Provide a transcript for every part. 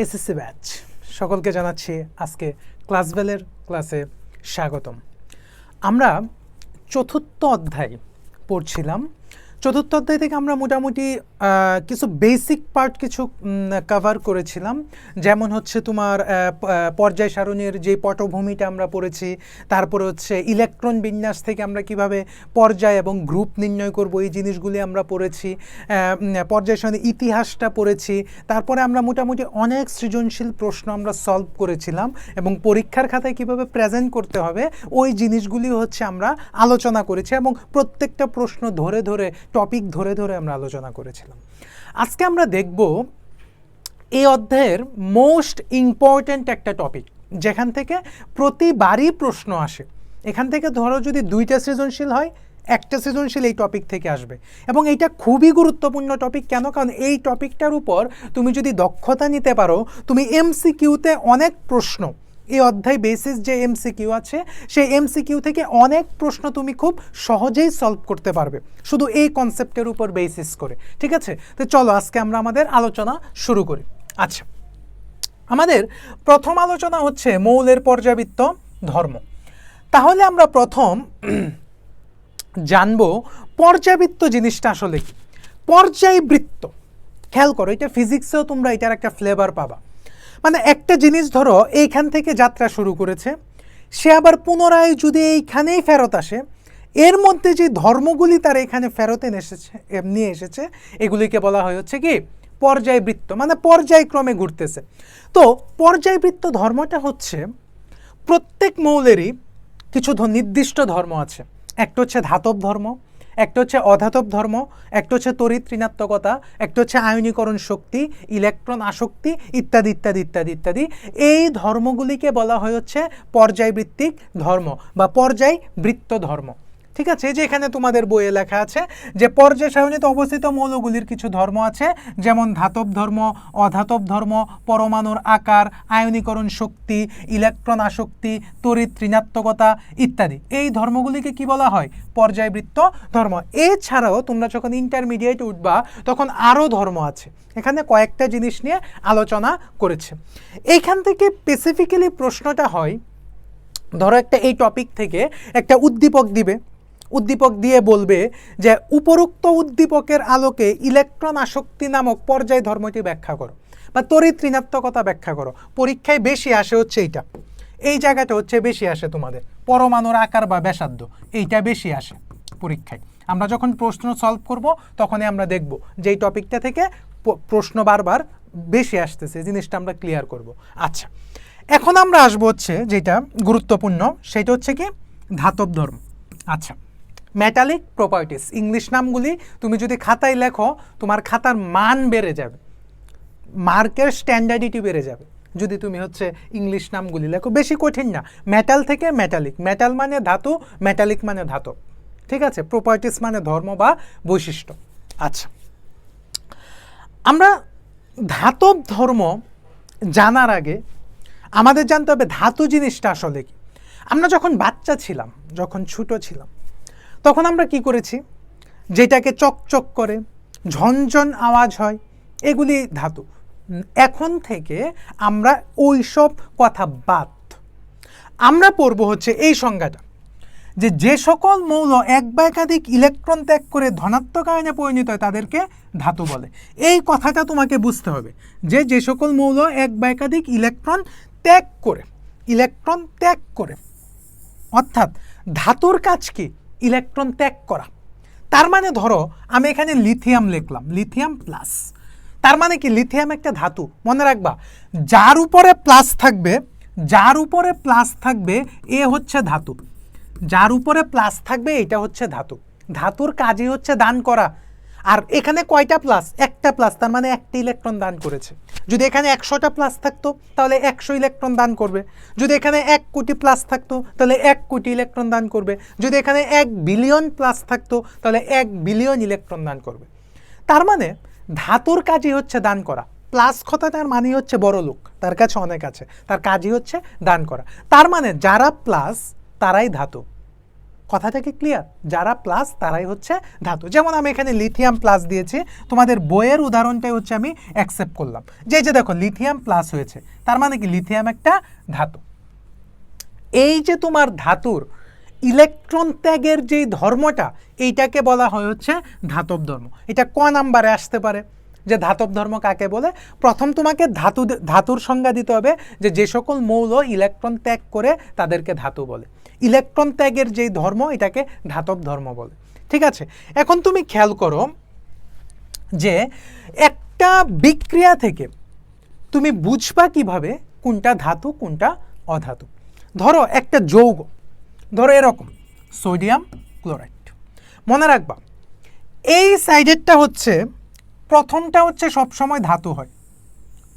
SSC batch সকলকে জানাচ্ছি আজকে ক্লাসবেলের ক্লাসে স্বাগতম। আমরা চতুর্থ অধ্যায় পড়ছিলাম। চতুর্থ অধ্যায় থেকে আমরা মোটামুটি কিছু বেসিক পার্ট কিছু কভার করেছিলাম, যেমন হচ্ছে তোমার পর্যায় সারণীর যে পটভূমিটা আমরা পড়েছি, তারপরে হচ্ছে ইলেকট্রন বিন্যাস থেকে আমরা কিভাবে পর্যায় এবং গ্রুপ নির্ণয় করব এই জিনিসগুলি আমরা পড়েছি, পর্যায় সারণীর ইতিহাসটা পড়েছি, তারপরে আমরা মোটামুটি অনেক সৃজনশীল প্রশ্ন আমরা সলভ করেছিলাম এবং পরীক্ষার খাতায় কিভাবে প্রেজেন্ট করতে হবে ওই জিনিসগুলি হচ্ছে আমরা আলোচনা করেছি এবং প্রত্যেকটা প্রশ্ন ধরে ধরে টপিক ধরে ধরে আমরা আলোচনা করেছিলাম। আজকে আমরা দেখব এই অধ্যায়ের মোস্ট ইম্পর্ট্যান্ট একটা টপিক, যেখান থেকে প্রতিবারই প্রশ্ন আসে। এখান থেকে ধরো যদি 2টা সৃজনশীল হয়, একটা সৃজনশীল এই টপিক থেকে আসবে এবং এইটা খুবই গুরুত্বপূর্ণ টপিক। কেন? কারণ এই টপিকটার উপর তুমি যদি দক্ষতা নিতে পারো, তুমি এমসিকিউতে অনেক প্রশ্ন, এই অধ্যায় বেসিস যে এমসিকিউ আছে সেই এমসিকিউ থেকে অনেক প্রশ্ন তুমি খুব সহজেই সলভ করতে পারবে, শুধু এই কনসেপ্টের উপর বেসিস করে। ঠিক আছে, তো চলো আজকে আমরা আমাদের আলোচনা শুরু করি। আচ্ছা, আমাদের প্রথম আলোচনা হচ্ছে মৌলের পর্যাবৃত্ত ধর্ম। তাহলে আমরা প্রথম জানবো পর্যাবৃত্ত জিনিসটা আসলে কি। পর্যায়বৃত্ত, খেয়াল করো, এটা ফিজিক্সেও তোমরা এটার একটা ফ্লেভার পাবা। মানে একটা জিনিস ধরো এইখান থেকে যাত্রা শুরু করেছে, সে আবার পুনরায় যদি এইখানেই ফেরত আসে, এর মধ্যে যে ধর্মগুলি তার এখানে ফেরত নিয়ে এসেছে এগুলিকে বলা হয় হচ্ছে কি পর্যায়বৃত্ত, মানে পর্যায়ক্রমে ঘুরতেছে। তো পর্যায়বৃত্ত ধর্মটা হচ্ছে প্রত্যেক মৌলেরই কিছু নির্দিষ্ট ধর্ম আছে। একটা হচ্ছে ধাতব ধর্ম, একটা হচ্ছে অধাতব ধর্ম, একটা হচ্ছে তড়িৎ ঋণাত্মকতা, একটা হচ্ছে আয়নীকরণ শক্তি, ইলেকট্রন আসক্তি, ইত্যাদি ইত্যাদি ইত্যাদি ইত্যাদি। এই ধর্মগুলিকে বলা হয় হচ্ছে পর্যায়বৃত্তিক ধর্ম বা পর্যায়বৃত্ত ধর্ম। ঠিক আছে, যে এখানে তোমাদের বইয়ে লেখা আছে যে পর্যায় সারণীতে অবস্থিত মৌলগুলির কিছু ধর্ম আছে, যেমন ধাতব ধর্ম, অধাতব ধর্ম, পরমাণুর আকার, আয়নীকরণ শক্তি, ইলেকট্রন আসক্তি, তড়িৎ ঋণাত্মকতা ইত্যাদি। এই ধর্মগুলিকে কি বলা হয়? পর্যায়বৃত্ত ধর্ম। এছাড়াও তোমরা যখন ইন্টারমিডিয়েট উঠবা তখন আরও ধর্ম আছে, এখানে কয়েকটা জিনিস নিয়ে আলোচনা করেছে। এইখান থেকে স্পেসিফিক্যালি প্রশ্নটা হয়, ধরো একটা এই টপিক থেকে একটা উদ্দীপক দিবে, উদ্দীপক দিয়ে বলবে যে উপরোক্ত উদ্দীপকের আলোকে ইলেকট্রন আসক্তি নামক পর্যায় ধর্মটি ব্যাখ্যা করো বা তড়িৎ ঋণাত্মকতা ব্যাখ্যা করো। পরীক্ষায় বেশি আসে হচ্ছে এইটা, এই জায়গাটা হচ্ছে বেশি আসে তোমাদের, পরমাণুর আকার বা ব্যাসার্ধ, এইটা বেশি আসে পরীক্ষায়। আমরা যখন প্রশ্ন সলভ করব তখনই আমরা দেখব যে এই টপিকটা থেকে প্রশ্ন বারবার বেশি আসতেছে, জিনিসটা আমরা ক্লিয়ার করব। আচ্ছা, এখন আমরা আসবো হচ্ছে যেটা গুরুত্বপূর্ণ, সেটা হচ্ছে কি ধাতব ধর্ম। আচ্ছা, মেটালিক প্রপার্টিস, ইংলিশ নামগুলি তুমি যদি খাতায় লেখো তোমার খাতার মান বেড়ে যাবে, মার্কের স্ট্যান্ডার্ডিটি বেড়ে যাবে যদি তুমি হচ্ছে ইংলিশ নামগুলি লেখো। বেশি কঠিন না, মেটাল থেকে মেটালিক, মেটাল মানে ধাতু, মেটালিক মানে ধাতু। ঠিক আছে, প্রপার্টিস মানে ধর্ম বা বৈশিষ্ট্য। আচ্ছা, আমরা ধাতব ধর্ম জানার আগে আমাদের জানতে হবে ধাতু জিনিসটা আসলে কি। আমরা যখন বাচ্চা ছিলাম, যখন ছোট ছিলাম, তখন আমরা কি করেছি, যেটাকে চকচক করে ঝনঝন আওয়াজ হয় এগুলি ধাতু। এখন থেকে আমরা ওই সব কথা বাদ, আমরা পড়ব হচ্ছে এই সংজ্ঞাটা, যে সকল মৌল এক বা একাধিক ইলেকট্রন ত্যাগ করে ধনাত্মক আয়নে পরিণত হয় তাদেরকে ধাতু বলে। এই কথাটা তোমাকে বুঝতে হবে যে সকল মৌল এক বা একাধিক ইলেকট্রন ত্যাগ করে, অর্থাৎ ধাতুর কাজ কি? ইলেকট্রন ত্যাগ করা। তার মানে ধরো আমি এখানে লিথিয়াম লিখলাম, লিথিয়াম প্লাস, তার মানে কি লিথিয়াম একটা ধাতু। মনে রাখবা, যার উপরে প্লাস থাকবে এ হচ্ছে ধাতু, যার উপরে প্লাস থাকবে এটা হচ্ছে ধাতু। ধাতুর কাজই হচ্ছে দান করা। আর এখানে কয়টা প্লাস? একটা প্লাস, তার মানে একটা ইলেকট্রন দান করেছে। যদি এখানে 100টা প্লাস থাকতো তাহলে 100 ইলেকট্রন দান করবে। যদি এখানে 1 কোটি প্লাস থাকতো তাহলে 1 কোটি ইলেকট্রন দান করবে। যদি এখানে 1 বিলিয়ন প্লাস থাকতো তাহলে 1 বিলিয়ন ইলেকট্রন দান করবে। তার মানে ধাতুর কাজই হচ্ছে দান করা। প্লাস কথাটার মানে হচ্ছে বড় লোক, তার কাছে অনেক আছে, তার কাজই হচ্ছে দান করা। তার মানে যারা প্লাস তারাই ধাতু। কথাটা কি ক্লিয়ার? যারা প্লাস তারাই হচ্ছে ধাতু। যেমন আমি এখানে লিথিয়াম প্লাস দিয়েছি, তোমাদের বইয়ের উদাহরণটাই হচ্ছে আমি অ্যাকসেপ্ট করলাম, যে দেখো লিথিয়াম প্লাস হয়েছে, তার মানে কি লিথিয়াম একটা ধাতু। এই যে তোমার ধাতুর ইলেকট্রন ত্যাগের যেই ধর্মটা, এইটাকে বলা হয় হচ্ছে ধাতব ধর্ম। এটা ক নাম্বারে আসতে পারে যে ধাতব ধর্ম কাকে বলে? প্রথম তোমাকে ধাতুর সংজ্ঞা দিতে হবে যে সকল মৌল ইলেকট্রন ত্যাগ করে তাদেরকে ধাতু বলে। ইলেকট্রন ত্যাগের যেই ধর্ম, এটাকে ধাতব ধর্ম বলে। ঠিক আছে, এখন তুমি খেয়াল করো যে একটা বিক্রিয়া থেকে তুমি বুঝবা কিভাবে কোনটা ধাতু কোনটা অধাতু। ধরো একটা যৌগ, ধরো এরকম সোডিয়াম ক্লোরাইড, মনে রাখবা এই সাইডেরটা হচ্ছে, প্রথমটা হচ্ছে সবসময় ধাতু হয়,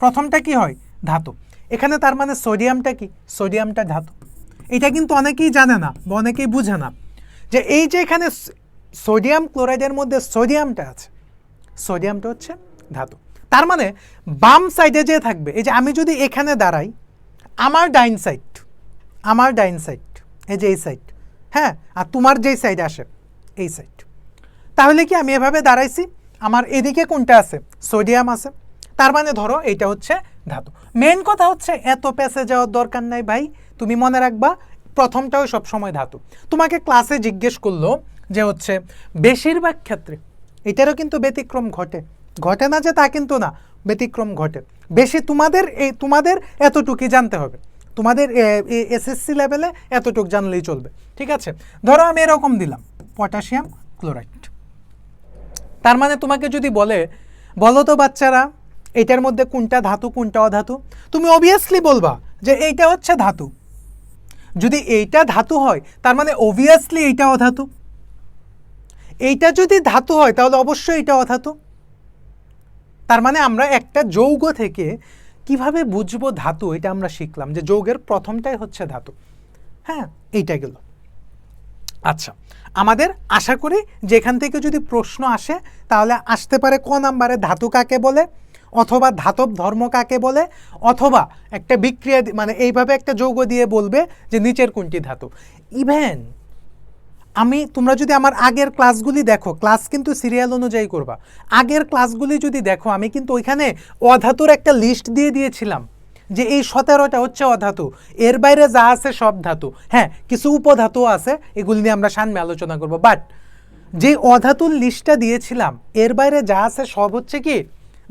প্রথমটা কি হয়? ধাতু। এখানে তার মানে সোডিয়ামটা কি? সোডিয়ামটা ধাতু। এটা কিন্তু অনেকেই জানে না বা অনেকেই বুঝে না যে এই যে এখানে সোডিয়াম ক্লোরাইডের মধ্যে সোডিয়ামটা আছে, সোডিয়ামটা হচ্ছে ধাতু। তার মানে বাম সাইডে যে থাকবে, এই যে আমি যদি এখানে দাঁড়াই, আমার ডাইন সাইড, এই যে এই সাইড, হ্যাঁ, আর তোমার যেই সাইড আসে এই সাইড, তাহলে কি আমি এভাবে দাঁড়াইছি, আমার এদিকে কোনটা আছে? সোডিয়াম আছে। তার মানে ধরো এইটা হচ্ছে ধাতু। মেন কথা হচ্ছে এত পেছে যাওয়ার দরকার নাই ভাই, তুমি মনে রাখবা প্রথমটাও সবসময় ধাতু। তোমাকে ক্লাসে জিজ্ঞেস করলো যে হচ্ছে বেশিরভাগ ক্ষেত্রে, এটারও কিন্তু ব্যতিক্রম ঘটে, ঘটে না যে তা কিন্তু না, ব্যতিক্রম ঘটে। বেশি তোমাদের এতটুকুই জানতে হবে, তোমাদের এসএসসি লেভেলে এতটুকু জানলেই চলবে। ঠিক আছে, ধরো আমি এরকম দিলাম পটাশিয়াম ক্লোরাইড। তার মানে তোমাকে যদি বলো তো বাচ্চারা এটার মধ্যে কোনটা ধাতু কোনটা অধাতু, তুমি অবভিয়াসলি বলবা যে এইটা হচ্ছে ধাতু। যদি এইটা ধাতু হয় তার মানে অবভিয়াসলি এইটা অধাতু। এইটা যদি ধাতু হয় তাহলে অবশ্যই এটা অধাতু। তার মানে আমরা একটা যৌগ থেকে কিভাবে বুঝবো ধাতু, এটা আমরা শিখলাম যে যৌগের প্রথমটাই হচ্ছে ধাতু। হ্যাঁ, এইটা গেল। আচ্ছা, আমাদের আশা করি যে এখান থেকে যদি প্রশ্ন আসে তাহলে আসতে পারে ক নাম্বারে ধাতু কাকে বলে, অথবা ধাতব ধর্ম কাকে বলে, অথবা একটা বিক্রিয়া মানে এইভাবে একটা যৌগ দিয়ে বলবে যে নিচের কোনটি ধাতু। ইভেন তোমরা যদি আমার আগের ক্লাসগুলি দেখো, ক্লাস কিন্তু সিরিয়াল অনুযায়ী করবা, আগের ক্লাসগুলি যদি দেখো আমি কিন্তু ওইখানে অধাতুর একটা লিস্ট দিয়ে দিয়েছিলাম যে এই 17টা হচ্ছে অধাতু, এর বাইরে যা আছে সব ধাতু। হ্যাঁ, কিছু উপধাতু আছে, এগুলি নিয়ে আমরা সামনে আলোচনা করব, বাট যে অধাতুর লিস্টটা দিয়েছিলাম এর বাইরে যা আছে সব হচ্ছে কি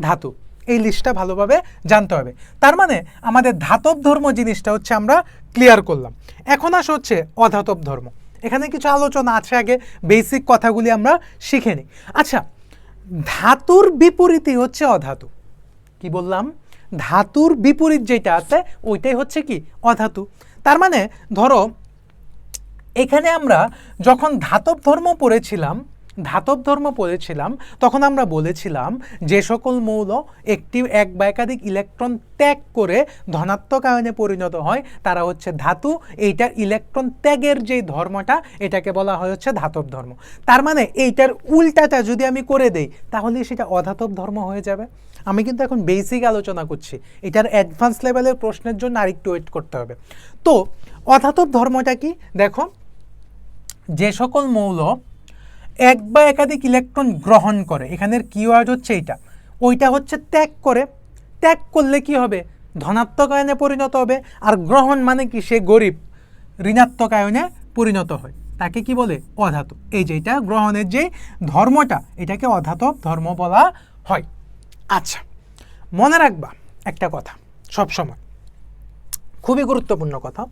ধাতু। এই লিস্টটা ভালোভাবে জানতে হবে। তার মানে আমাদের ধাতব ধর্ম জিনিসটা হচ্ছে আমরা ক্লিয়ার করলাম। এখন আসে হচ্ছে অধাতব ধর্ম। এখানে কিছু আলোচনা আছে, আগে বেসিক কথাগুলি আমরা শিখে নিই। আচ্ছা, ধাতুর বিপরীতই হচ্ছে অধাতু। কি বললাম? ধাতুর বিপরীত যেটা আছে ওইটাই হচ্ছে কি অধাতু। তার মানে ধরো এখানে আমরা যখন ধাতব ধর্ম পড়েছিলাম তখন আমরা বলেছিলাম যে সকল মৌল এক বা একাধিক ইলেকট্রন ত্যাগ করে ধনাত্মক আয়নে পরিণত হয় তারা হচ্ছে ধাতু। এইটার ইলেকট্রন ত্যাগের যে ধর্মটা এটাকে বলা হয় হচ্ছে ধাতব ধর্ম। তার মানে এইটার উল্টাটা যদি আমি করে দেই তাহলে সেটা অধাতব ধর্ম হয়ে যাবে। আমি কিন্তু এখন বেসিক আলোচনা করছি, এটার অ্যাডভান্স লেভেলের প্রশ্নের জন্য আরেকটু ওয়েট করতে হবে। তো অধাতব ধর্মটা কি দেখো, যে সকল মৌল এক বা একাধিক ইলেকট্রন গ্রহণ করে, এখানের কিওয়ার্ড হচ্ছে এইটা, ওইটা হচ্ছে ত্যাগ করে। ত্যাগ করলে কি হবে? ধনাত্মক আয়নে পরিণত হবে। আর গ্রহণ মানে কি? সে গরিব, ঋণাত্মক আয়নে পরিণত হয়, তাকে কি বলে? অধাতু। এই যে এটা গ্রহণের যে ধর্মটা এটাকে অধাতব ধর্ম বলা হয়। আচ্ছা, মনে রাখবা একটা কথা সবসময়, খুবই গুরুত্বপূর্ণ কথা,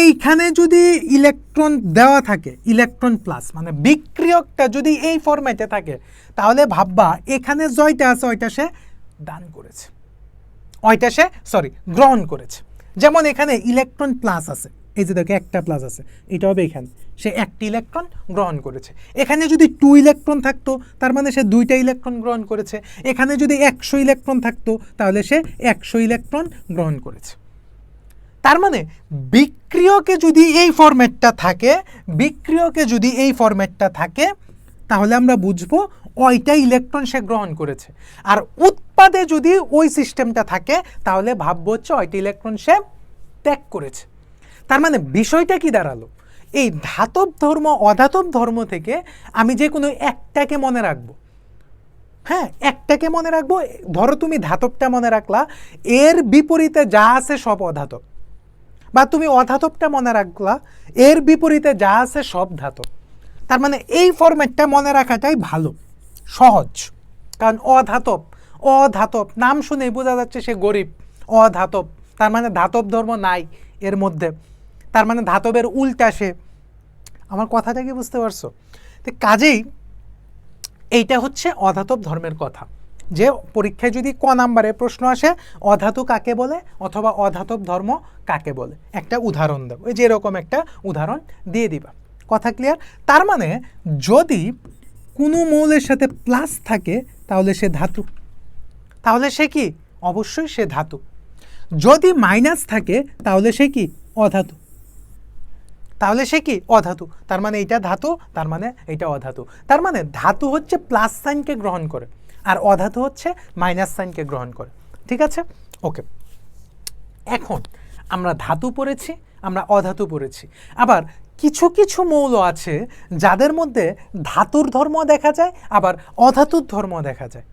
এইখানে যদি ইলেকট্রন দেওয়া থাকে, ইলেকট্রন প্লাস মানে বিক্রিয়কটা যদি এই ফরম্যাটে থাকে তাহলে ভাববা এখানে জয়টা আছে ওইটা সে দান করেছে, গ্রহণ করেছে। যেমন এখানে ইলেকট্রন প্লাস আছে, এই যে দেখো একটা প্লাস আছে, এটা হবে এখানে সে একটি ইলেকট্রন গ্রহণ করেছে। এখানে যদি 2 ইলেকট্রন থাকতো তার মানে সে 2টা ইলেকট্রন গ্রহণ করেছে। এখানে যদি 100 ইলেকট্রন থাকতো তাহলে সে 100 ইলেকট্রন গ্রহণ করেছে। তার মানে বিক্রিয়কে যদি এই ফরম্যাটটা থাকে তাহলে আমরা বুঝবো ওইটা ইলেকট্রন সে গ্রহণ করেছে। আর উৎপাদে যদি ওই সিস্টেমটা থাকে তাহলে ভাববো হচ্ছে ওইটা ইলেকট্রন সে ত্যাগ করেছে। তার মানে বিষয়টা কি দাঁড়ালো? এই ধাতব ধর্ম অধাতব ধর্ম থেকে আমি যে কোনো একটাকে মনে রাখবো। হ্যাঁ, একটাকে মনে রাখবো। ধরো তুমি ধাতবটা মনে রাখলা, এর বিপরীতে যা আছে সব অধাতব। বা তুমি অধাতবটা মনে রাখলা, এর বিপরীতে যা আছে সব ধাতব। তার মানে এই ফরম্যাটটা মনে রাখাটাই ভালো, সহজ। কারণ অধাতব, অধাতব নাম শুনেই বোঝা যাচ্ছে সে গরিব। অধাতব তার মানে ধাতব ধর্ম নাই এর মধ্যে, তার মানে ধাতবের উল্টা সে। আমার কথাটা কি বুঝতে পারছো? তো কাজেই এইটা হচ্ছে অধাতব ধর্মের কথা, যে পরীক্ষায় যদি ক নাম্বারে প্রশ্ন আসে অধাতু কাকে বলে অথবা অধাতব ধর্ম কাকে বলে, একটা উদাহরণ দেবো, এই যে এরকম একটা উদাহরণ দিয়ে দিবা। কথা ক্লিয়ার? তার মানে যদি কোনো মৌলের সাথে প্লাস থাকে তাহলে সে ধাতু, তাহলে সে কি? অবশ্যই সে ধাতু। যদি মাইনাস থাকে তাহলে সে কি? অধাতু। তাহলে সে কি? অধাতু। তার মানে এইটা ধাতু, তার মানে এইটা অধাতু। তার মানে ধাতু হচ্ছে প্লাস সাইনকে গ্রহণ করে, আর অধাতু হচ্ছে মাইনাস সাইনকে গ্রহণ করে। ঠিক আছে? ওকে, এখন আমরা ধাতু পড়েছি, আমরা অধাতু পড়েছি। আবার কিছু কিছু মৌল আছে যাদের মধ্যে ধাতুর ধর্ম দেখা যায়, আবার অধাতুর ধর্ম দেখা যায়।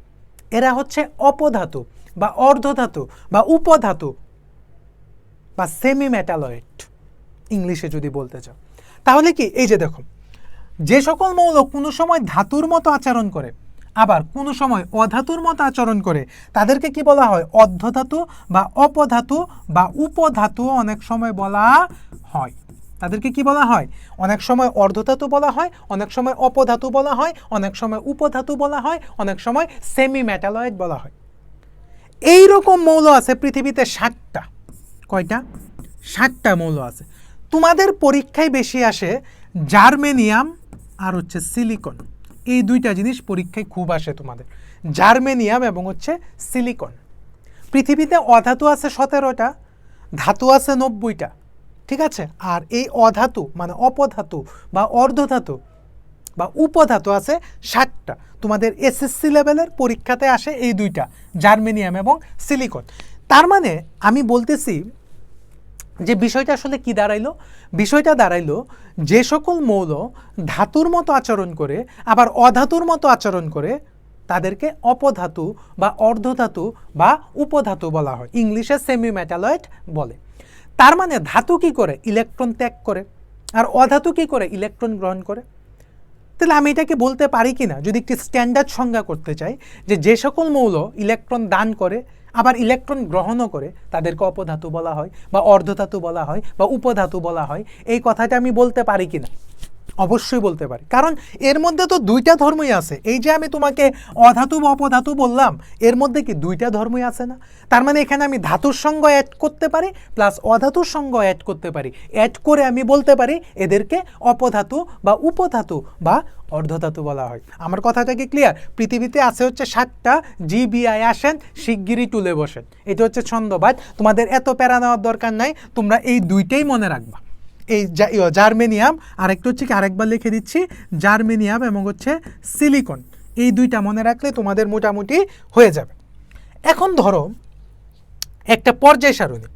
এরা হচ্ছে অপধাতু বা অর্ধধাতু বা উপধাতু বা সেমি মেটালয়েড ইংলিশে যদি বলতে চাও। তাহলে কি, এই যে দেখো, যে সকল মৌল কোনো সময় ধাতুর মতো আচরণ করে আবার কোনো সময় অধাতুর মতো আচরণ করে তাদেরকে কি বলা হয়? অর্ধধাতু বা অপধাতু বা উপধাতু অনেক সময় বলা হয়। তাদেরকে কি বলা হয়? অনেক সময় অর্ধধাতু বলা হয়, অনেক সময় অপধাতু বলা হয়, অনেক সময় উপধাতু বলা হয়, অনেক সময় সেমি মেটালয়েড বলা হয়। এই রকম মৌল আছে পৃথিবীতে 60টা। কয়টা? 60টা মৌল আছে। তোমাদের পরীক্ষায় বেশি আসে জার্মেনিয়াম আর হচ্ছে সিলিকন। এই দুইটা জিনিস পরীক্ষায় খুব আসে তোমাদের, জার্মেনিয়াম এবং হচ্ছে সিলিকন। পৃথিবীতে অধাতু আছে 17টা, ধাতু আছে 90টা। ঠিক আছে? আর এই অধাতু মানে অপধাতু বা অর্ধধাতু বা উপধাতু আছে 60টা। তোমাদের এসএসসি লেভেলের পরীক্ষাতে আসে এই দুইটা, জার্মেনিয়াম এবং সিলিকন। তার মানে আমি বলতেছি যে বিষয়টা আসলে কি দাঁড়াইলো? বিষয়টা দাঁড়াইলো যে সকল মৌল ধাতুর মতো আচরণ করে আবার অধাতুর মতো আচরণ করে তাদেরকে অপধাতু বা অর্ধধাতু বা উপধাতু বলা হয়, ইংলিশে সেমি মেটালয়েড বলে। তার মানে ধাতু কি করে? ইলেকট্রন ত্যাগ করে। আর অধাতু কি করে? ইলেকট্রন গ্রহণ করে। তাহলে আমি এটাকে বলতে পারি কি না, যদি একটি স্ট্যান্ডার্ড সংজ্ঞা করতে চাই, যে সকল মৌল ইলেকট্রন দান করে আবার ইলেকট্রন গ্রহণও করে তাদেরকে অপধাতু বলা হয় বা অর্ধধাতু বলা হয় বা উপধাতু বলা হয়। এই কথাটা আমি বলতে পারি কি না? অবশ্যই বলতে পারি, কারণ এর মধ্যে তো দুইটা ধর্মই আছে। এই যে আমি তোমাকে অধাতু বা অপধাতু বললাম, এর মধ্যে কি দুইটা ধর্মই আছে না? তার মানে এখানে আমি ধাতুর সঙ্গ অ্যাড করতে পারি প্লাস অধাতুর সঙ্গ অ্যাড করতে পারি। অ্যাড করে আমি বলতে পারি এদেরকে অপধাতু বা উপধাতু বা অর্ধধাতু বলা হয়। আমার কথাটা কি ক্লিয়ার? পৃথিবীতে আছে হচ্ছে 60টা, জিবিআই আসেন শিগগিরই তুলে বসেন। এটা হচ্ছে ছন্দবাদ, তোমাদের এত প্যারা নেওয়ার দরকার নাই, তোমরা এই দুইটাই মনে রাখবা। এই জার্মেনিয়াম, আরেকটা হচ্ছে কি, আরেকবার লিখে দিচ্ছি, জার্মেনিয়াম এবং হচ্ছে সিলিকন। এই দুইটা মনে রাখলে তোমাদের মোটামুটি হয়ে যাবে। এখন ধরো একটা পর্যায় সারণী,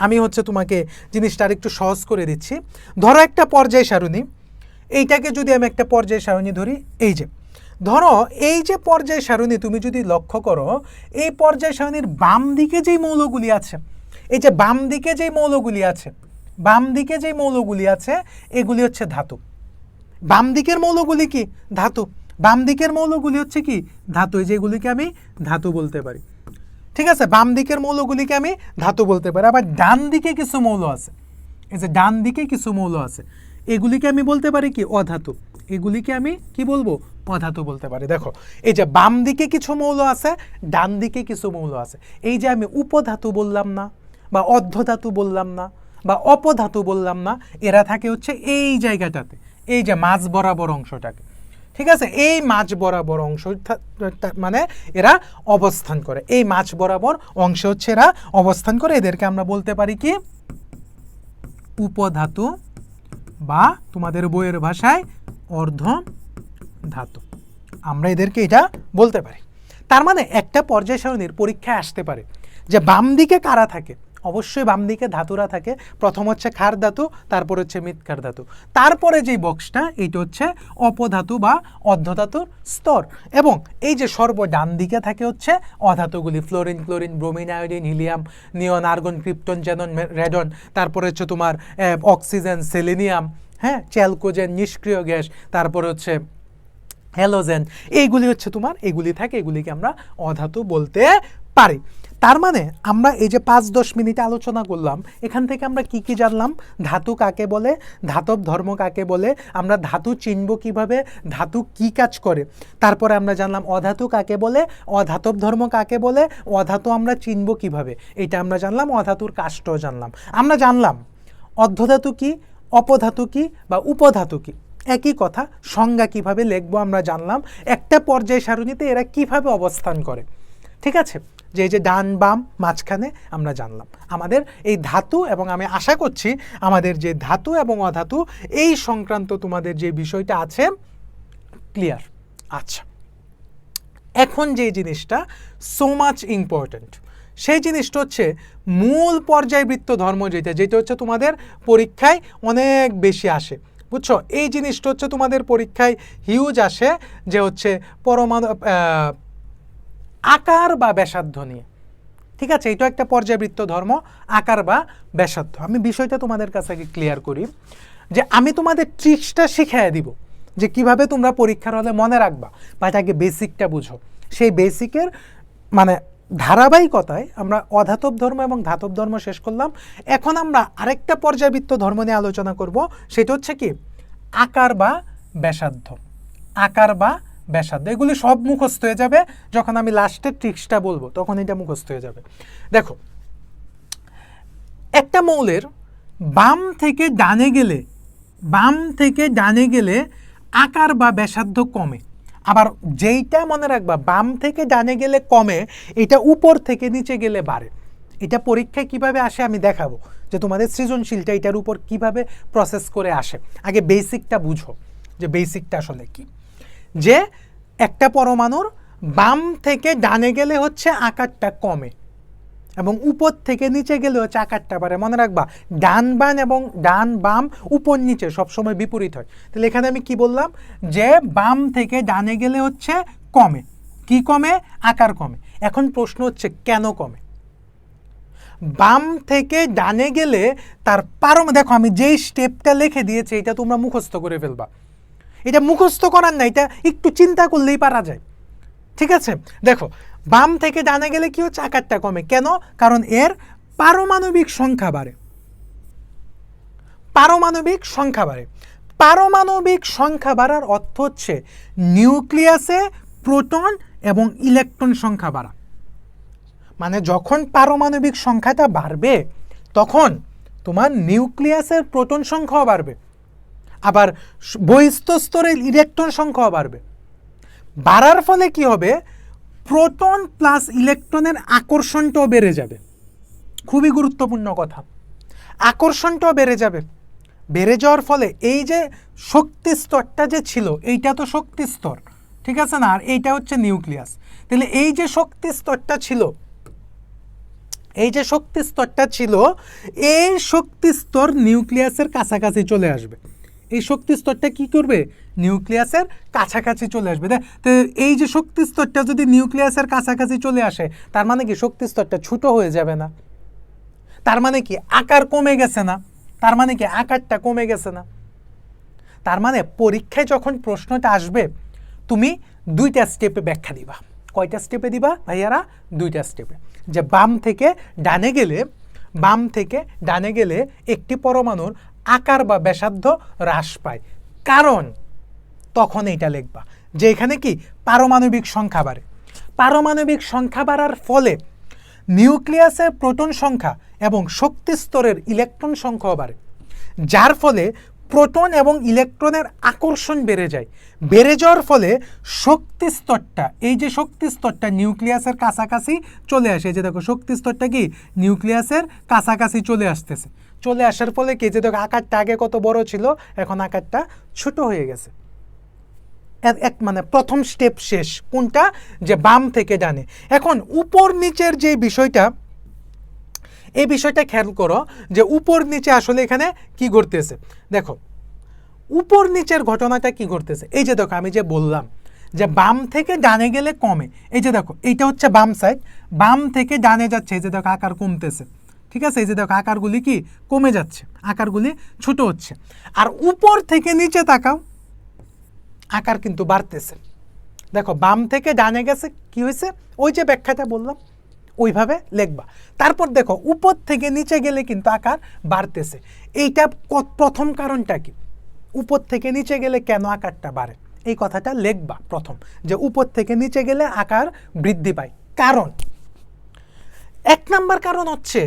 আমি হচ্ছে তোমাকে জিনিসটা আরেকটু সহজ করে দিচ্ছি। ধরো একটা পর্যায় সারণী, এইটাকে যদি আমি একটা পর্যায় সারণী ধরি, এই যে ধরো এই যে পর্যায় সারণী, তুমি যদি লক্ষ্য করো এই পর্যায় সারণীর বাম দিকে যেই মৌলগুলি আছে, এই যে বাম দিকে যেই মৌলগুলি আছে, বাম দিকে যে মৌলগুলি আছে এগুলি হচ্ছে ধাতু। বাম দিকের মৌলগুলি কি? ধাতু। বাম দিকের মৌলগুলি হচ্ছে কি? ধাতু। যেগুলিকে আমি ধাতু বলতে পারি। ঠিক আছে? বাম দিকের মৌলগুলিকে আমি ধাতু বলতে পারি। আবার ডান দিকে কিছু মৌল আছে, এই যে ডান দিকে কিছু মৌল আছে, এগুলিকে আমি বলতে পারি কি? অধাতু। এগুলিকে আমি কি বলবো? অধাতু বলতে পারি। দেখো এই যে বাম দিকে কিছু মৌল আছে, ডান দিকে কিছু মৌল আছে। এই যে আমি উপধাতু বললাম না বা অর্ধধাতু বললাম না বা অপধাতু বললাম না, এরা থাকে হচ্ছে এই জায়গাটাতে, এই যে মাঝ বরাবর অংশটাকে। ঠিক আছে? এই মাঝ বরাবর অংশ মানে এরা অবস্থান করে, এই মাঝ বরাবর অংশ হচ্ছে এরা অবস্থান করে। এদেরকে আমরা বলতে পারি কি? উপধাতু বা তোমাদের বইয়ের ভাষায় অর্ধধাতু। আমরা এদেরকে এটা বলতে পারি। তার মানে একটা পর্যায় সারণীর পরীক্ষায় আসতে পারে যে বাম দিকে কারা থাকে? অবশ্যই বাম দিকে ধাতুরা থাকে, প্রথম হচ্ছে ক্ষার ধাতু, তারপর হচ্ছে মৃৎক্ষার ধাতু, তারপরে যে বক্সটা এইটা হচ্ছে অপধাতু বা অর্ধধাতুর স্তর, এবং এই যে সর্ব ডান দিকে থাকে হচ্ছে অধাতুগুলি, fluorine, chlorine, bromine, iodine, helium, neon, argon, krypton, xenon, radon, তারপরে হচ্ছে তোমার অক্সিজেন, সেলেনিয়াম, হ্যাঁ, চ্যালকোজেন, নিষ্ক্রিয় গ্যাস, তারপরে হচ্ছে হ্যালোজেন, এইগুলি হচ্ছে তোমার, এগুলি থাকে, এগুলিকে আমরা অধাতু বলতে পারি। তার মানে আমরা এই যে 5-10 মিনিট আলোচনা করলাম, এখান থেকে আমরা কি কি জানলাম? ধাতু কাকে বলে, ধাতব ধর্ম কাকে বলে, আমরা ধাতু চিনব কিভাবে, ধাতু কি কাজ করে, তারপরে আমরা জানলাম অধাতু কাকে বলে, অধাতব ধর্ম কাকে বলে, অধাতু আমরা চিনব কিভাবে, এটা আমরা জানলাম, অধাতুর কাজটাও জানলাম। আমরা জানলাম অর্ধধাতু কি, অপধাতু কি বা উপধাতু কি, একই কথা, সংজ্ঞা কিভাবে লিখবো আমরা জানলাম, একটা পর্যায় সারণীতে এরা কিভাবে অবস্থান করে, ঠিক আছে, যে এই যে ডান বাম মাঝখানে আমরা জানলাম আমাদের এই ধাতু, এবং আমি আশা করছি আমাদের যে ধাতু এবং অধাতু এই সংক্রান্ত তোমাদের যে বিষয়টা আছে ক্লিয়ার। আচ্ছা, এখন যে জিনিসটা সো মাচ ইম্পর্ট্যান্ট, সেই জিনিসটা হচ্ছে মূল পর্যায়বৃত্ত ধর্ম, যেটা হচ্ছে তোমাদের পরীক্ষায় অনেক বেশি আসে, বুঝছো, এই জিনিসটা হচ্ছে তোমাদের পরীক্ষায় হিউজ আসে, যে হচ্ছে পরমাণু আকার বা ব্যাসার্ধ নিয়ে, ঠিক আছে, এটা একটা পর্যায়বৃত্ত ধর্ম, আকার বা ব্যাসার্ধ। আমি বিষয়টা তোমাদের কাছে আগে ক্লিয়ার করি, যে আমি তোমাদের ট্রিক্সটা শিখিয়ে দিব, যে কিভাবে তোমরা পরীক্ষার হলে মনে রাখবা, বা এটাকে বেসিকটা বুঝো, সেই বেসিকের মানে ধারাবাহিকতায় আমরা অধাতব ধর্ম এবং ধাতব ধর্ম শেষ করলাম। এখন আমরা আরেকটা পর্যায়বৃত্ত ধর্ম নিয়ে আলোচনা করব, সেটা হচ্ছে কি আকার বা ব্যাসার্ধ। আকার বা ব্যাসার্ধ এগুলি সব মুখস্থ হয়ে যাবে, যখন আমি লাস্টের ট্রিক্সটা বলবো তখন এটা মুখস্থ হয়ে যাবে। দেখো, একটা মৌলের বাম থেকে ডানে গেলে আকার বা ব্যাসার্ধ কমে, আবার যেইটা মনে রাখবা বাম থেকে ডানে গেলে কমে, এটা উপর থেকে নিচে গেলে বাড়ে। এটা পরীক্ষায় কিভাবে আসে আমি দেখাবো, যে তোমাদের সৃজনশীলটা এটার উপর কিভাবে প্রসেস করে আসে। আগে বেসিকটা বুঝো, যে বেসিকটা আসলে কি, যে একটা পরমাণুর বাম থেকে ডানে গেলে হচ্ছে আকারটা কমে, এবং উপর থেকে নিচে গেলে হচ্ছে আকারটা বাড়ে। মনে রাখবা ডান বাম উপর নিচে সবসময় বিপরীত হয়। তাহলে এখানে আমি কি বললাম, যে বাম থেকে ডানে গেলে হচ্ছে কমে, কি কমে, আকার কমে। এখন প্রশ্ন হচ্ছে কেন কমে? বাম থেকে ডানে গেলে তার দেখো আমি যেই স্টেপটা লিখে দিয়েছি এটা তোমরা মুখস্থ করে ফেলবা, এটা মুখস্থ করার না, এটা একটু চিন্তা করলেই পারা যায়, ঠিক আছে। দেখো, বাম থেকে ডানে গেলে কি হচ্ছে, আকারটা কমে, কেন? কারণ এর পারমাণবিক সংখ্যা বাড়ে। পারমাণবিক সংখ্যা বাড়ার অর্থ হচ্ছে নিউক্লিয়াসে প্রোটন এবং ইলেকট্রন সংখ্যা বাড়া। মানে যখন পারমাণবিক সংখ্যাটা বাড়বে তখন তোমার নিউক্লিয়াসের প্রোটন সংখ্যাও বাড়বে, আবার বহিস্থ স্তরের ইলেকট্রন সংখ্যাও বাড়বে। বাড়ার ফলে কি হবে, প্রোটন প্লাস ইলেকট্রনের আকর্ষণটাও বেড়ে যাবে। খুবই গুরুত্বপূর্ণ কথা, আকর্ষণটাও বেড়ে যাবে। বেড়ে যাওয়ার ফলে এই যে শক্তি স্তরটা যে ছিল, এইটা তো শক্তি স্তর, ঠিক আছে না, আর এইটা হচ্ছে নিউক্লিয়াস। তাহলে এই যে শক্তি স্তরটা ছিল, এই শক্তি স্তর নিউক্লিয়াসের কাছাকাছি চলে আসবে। এই শক্তি স্তরটা কি করবে, নিউক্লিয়াসের কাছাকাছি চলে আসবে। তো এই যে শক্তি স্তরটা যদি নিউক্লিয়াসের কাছাকাছি চলে আসে, তার মানে কি শক্তি স্তরটা ছোট হয়ে যাবে না? তার মানে কি আকার কমে গেছে না? তার মানে কি আকারটা কমে গেছে না? তার মানে পরীক্ষায় যখন প্রশ্নটা আসবে তুমি দুইটা স্টেপে ব্যাখ্যা দিবা। কয়টা স্টেপে দিবা ভাইয়ারা? দুইটা স্টেপে। যে বাম থেকে ডানে গেলে একটি পরমাণুর আকার বা ব্যাসার্ধ হ্রাস পায়, কারণ তখন এইটা লিখবা যে এখানে কি পারমাণবিক সংখ্যা বাড়ে। পারমাণবিক সংখ্যা বাড়ার ফলে নিউক্লিয়াসের প্রোটন সংখ্যা এবং শক্তি স্তরের ইলেকট্রন সংখ্যাও বাড়ে, যার ফলে প্রোটন এবং ইলেকট্রনের আকর্ষণ বেড়ে যায়। বেড়ে যাওয়ার ফলে শক্তি স্তরটা, এই যে শক্তি স্তরটা নিউক্লিয়াসের কাছাকাছি চলে আসে। যে দেখো শক্তি স্তরটা কি নিউক্লিয়াসের কাছাকাছি চলে আসতেছে। চলে আসার ফলে কি, যে দেখো আকারটা আগে কত বড় ছিল, এখন আকারটা ছোট হয়ে গেছে। মানে প্রথম স্টেপ শেষ। কোনটা? যে বাম থেকে ডানে। এখন উপর নিচের যে বিষয়টা, এই বিষয়টা খেয়াল করো যে উপর নিচে আসলে এখানে কি ঘটতেছে। দেখো উপর নিচের ঘটনাটা কি ঘটতেছে, এই যে দেখো আমি যে বললাম যে বাম থেকে ডানে গেলে কমে, এই যে দেখো এইটা হচ্ছে বাম সাইড, বাম থেকে ডানে যাচ্ছে, এই যে দেখো আকার কমতেছে, ঠিক আছে, এই যে দেখো আকারগুলি কি কমে যাচ্ছে, আকারগুলি ছোট হচ্ছে। আর উপর থেকে নিচে তাকাও, আকার কিন্তু বাড়তেছে। দেখো বাম থেকে ডানে গেছে কি হয়েছে, ওই যে ব্যাখ্যাটা বললাম ওইভাবে লিখবা। তারপর দেখো উপর থেকে নিচে গেলে কিন্তু আকার বাড়তেছে। এইটা প্রথম কারণটা কি, উপর থেকে নিচে গেলে কেন আকারটা বাড়ে, এই কথাটা লিখবা প্রথম, যে উপর থেকে নিচে গেলে আকার বৃদ্ধি পায়। কারণ 1 নাম্বার কারণ হচ্ছে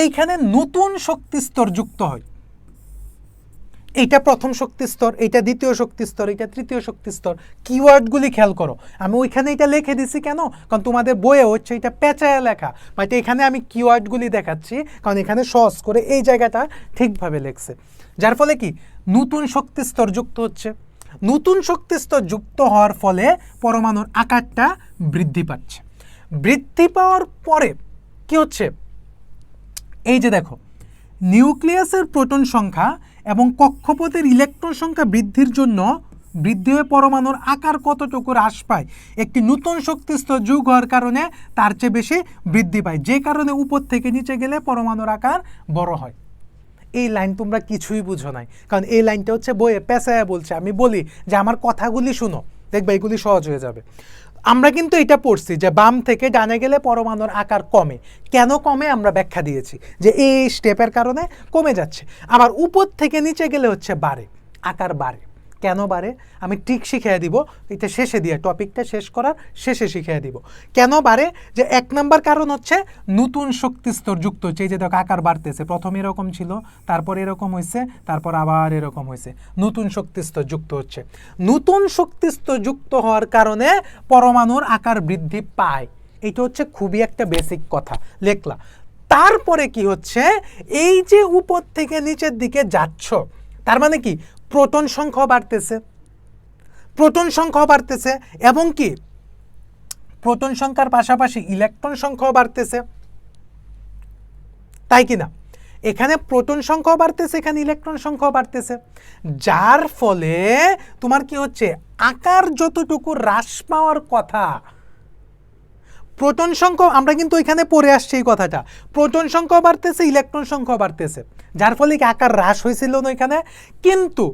এইখানে নতুন শক্তি স্তর যুক্ত হয়। এইটা প্রথম শক্তি স্তর, এইটা দ্বিতীয় শক্তি স্তর, এইটা তৃতীয় শক্তি স্তর। কিওয়ার্ডগুলি খেয়াল করো, আমি ওইখানে এটা লিখে দিছি কেন, কারণ তোমাদের বইয়ে হচ্ছে এটা পেঁচায় লেখা, বাট এখানে আমি কিওয়ার্ডগুলি দেখাচ্ছি কারণ এখানে সহজ করে এই জায়গাটা ঠিকভাবে লেখছে, যার ফলে কি নতুন শক্তি স্তর যুক্ত হচ্ছে। নতুন শক্তি স্তর যুক্ত হওয়ার ফলে পরমাণুর আকারটা বৃদ্ধি পাচ্ছে। বৃদ্ধি পাওয়ার পরে কি হচ্ছে, এই যে দেখো নিউক্লিয়াসের প্রোটন সংখ্যা এবং কক্ষপথের ইলেকট্রন সংখ্যা বৃদ্ধির জন্য বৃদ্ধি হয়ে পরমাণুর আকার কতটুকু হ্রাস পায়, একটি নতুন শক্তি স্তর যোগ হওয়ার কারণে তার চেয়ে বেশি বৃদ্ধি পায়, যে কারণে উপর থেকে নিচে গেলে পরমাণুর আকার বড় হয়। এই লাইন তোমরা কিছুই বুঝো নাই, কারণ এই লাইনটা হচ্ছে বইয়ে পেঁচায়া বলছে। আমি বলি যে আমার কথাগুলি শুনো, দেখবে এগুলি সহজ হয়ে যাবে। আমরা কিন্তু এটা পড়ছি যে বাম থেকে ডানে গেলে পরমাণুর আকার কমে, কেন কমে আমরা ব্যাখ্যা দিয়েছি যে এই স্টেপের কারণে কমে যাচ্ছে। আবার উপর থেকে নিচে গেলে হচ্ছে বাড়ে, আকার বাড়ে। কেন বাড়ে আমি ঠিক শিখিয়ে দিব, এটা শেষে দিয়ে টপিকটা শেষ করার শেষে শিখিয়ে দিব কেন বাড়ে। যে 1 নাম্বার কারণ হচ্ছে নতুন শক্তি স্তর যুক্ত হচ্ছে, এই যে দেখো আকার বাড়তেছে, প্রথমে এরকম ছিল, তারপর এরকম হয়েছে, তারপর আবার এরকম হয়েছে, নতুন শক্তি স্তর যুক্ত হচ্ছে। নতুন শক্তি স্তর যুক্ত হওয়ার কারণে পরমাণুর আকার বৃদ্ধি পায়, এটা হচ্ছে খুবই একটা বেসিক কথা লেখলা। তারপরে কি হচ্ছে, এই যে উপর থেকে নিচের দিকে যাচ্ছ, তার মানে কি প্রোটন সংখ্যা বাড়তেছে, প্রোটন সংখ্যা বাড়তেছে, এবং কি প্রোটন সংখ্যার পাশাপাশি ইলেকট্রন সংখ্যাও বাড়তেছে, তাই কি না? এখানে প্রোটন সংখ্যা বাড়তেছে, এখানে ইলেকট্রন সংখ্যা বাড়তেছে, যার ফলে তোমার কি হচ্ছে, আকার যতটুকু হ্রাস পাওয়ার কথা, প্রোটন সংখ্যা আমরা কিন্তু এখানে পড়ে আসছে এই কথাটা, প্রোটন সংখ্যা বাড়তেছে, ইলেকট্রন সংখ্যা বাড়তেছে, যার ফলে কি আকার হ্রাস হয়েছিল না এখানে। কিন্তু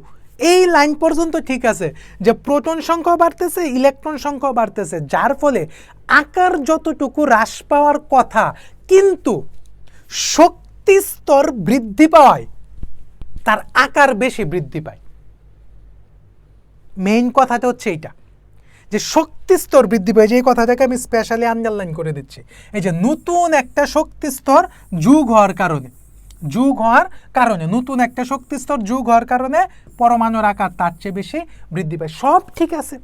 এই লাইন পর্যন্ত ঠিক আছে যে প্রোটন সংখ্যা বাড়তেছে, ইলেকট্রন সংখ্যা বাড়তেছে, যার ফলে আকার যতটুকু হ্রাস পাওয়ার কথা, কিন্তু শক্তি স্তর বৃদ্ধি পাওয়ায় তার আকার বেশি বৃদ্ধি পায়। মেইন কথাটা হচ্ছে এইটা, যে শক্তি স্তর বৃদ্ধি পায়, যে কথাটাকে আমি স্পেশালি আন্ডারলাইন করে দিচ্ছি। এই যে নতুন একটা শক্তি স্তর যোগ হওয়ার কারণে, নতুন একটা শক্তি স্তর যোগ হওয়ার কারণে পরমাণুর আকার তার চেয়ে বেশি বৃদ্ধি পায়। সব ঠিক আছে,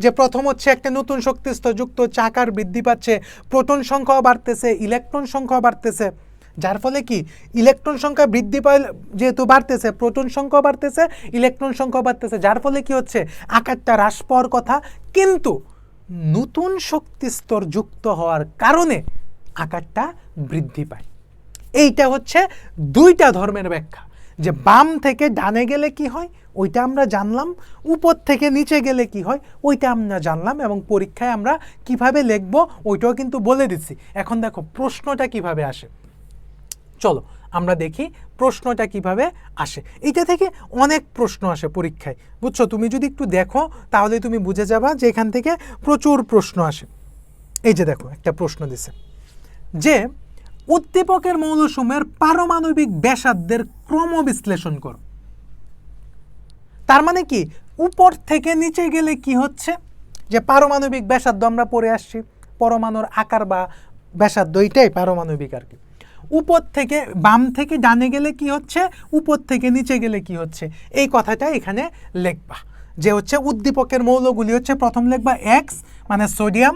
যে প্রথম হচ্ছে একটা নতুন শক্তি স্তর যুক্ত হচ্ছে, আকার বৃদ্ধি পাচ্ছে, প্রোটন সংখ্যাও বাড়তেছে, ইলেকট্রন সংখ্যাও বাড়তেছে, যার ফলে কি ইলেকট্রন সংখ্যা বৃদ্ধি পায়, যেহেতু বাড়তেছে প্রোটন সংখ্যা বাড়তেছে, ইলেকট্রন সংখ্যা বাড়তেছে, যার ফলে কি হচ্ছে আকারটা হ্রাস পাওয়ার কথা, কিন্তু নতুন শক্তি স্তর যুক্ত হওয়ার কারণে আকারটা বৃদ্ধি পায়। এইটা হচ্ছে দুইটা ধর্মের ব্যাখ্যা, যে বাম থেকে ডানে গেলে কি হয় ওইটা আমরা জানলাম, উপর থেকে নিচে গেলে কি হয় ওইটা আমরা জানলাম, এবং পরীক্ষায় আমরা কিভাবে লিখব ওইটাও কিন্তু বলে দিচ্ছি। এখন দেখো প্রশ্নটা কিভাবে আসে, চলো আমরা দেখি প্রশ্নটা কিভাবে আসে। এটা থেকে অনেক প্রশ্ন আসে পরীক্ষায়, বুঝছো? তুমি যদি একটু দেখো তাহলে তুমি বুঝে যাবা যে এখান থেকে প্রচুর প্রশ্ন আসে। এই যে দেখো একটা প্রশ্ন দিছে যে উদ্দীপকের মৌলসমূহের পারমাণবিক ব্যাসার্ধের ক্রম বিশ্লেষণ করো। তার মানে কি উপর থেকে নিচে গেলে কি হচ্ছে, যে পারমাণবিক ব্যাসার্ধ আমরা পড়ে আসছি, পরমাণুর আকার বা ব্যাসার্ধ এটাই পারমাণবিক আর কি। উপর থেকে বাম থেকে ডানে গেলে কি হচ্ছে, উপর থেকে নিচে গেলে কি হচ্ছে, এই কথাটা এখানে লিখবা। যে হচ্ছে উদ্দীপকের মৌলগুলি হচ্ছে প্রথম লিখবা এক্স মানে সোডিয়াম,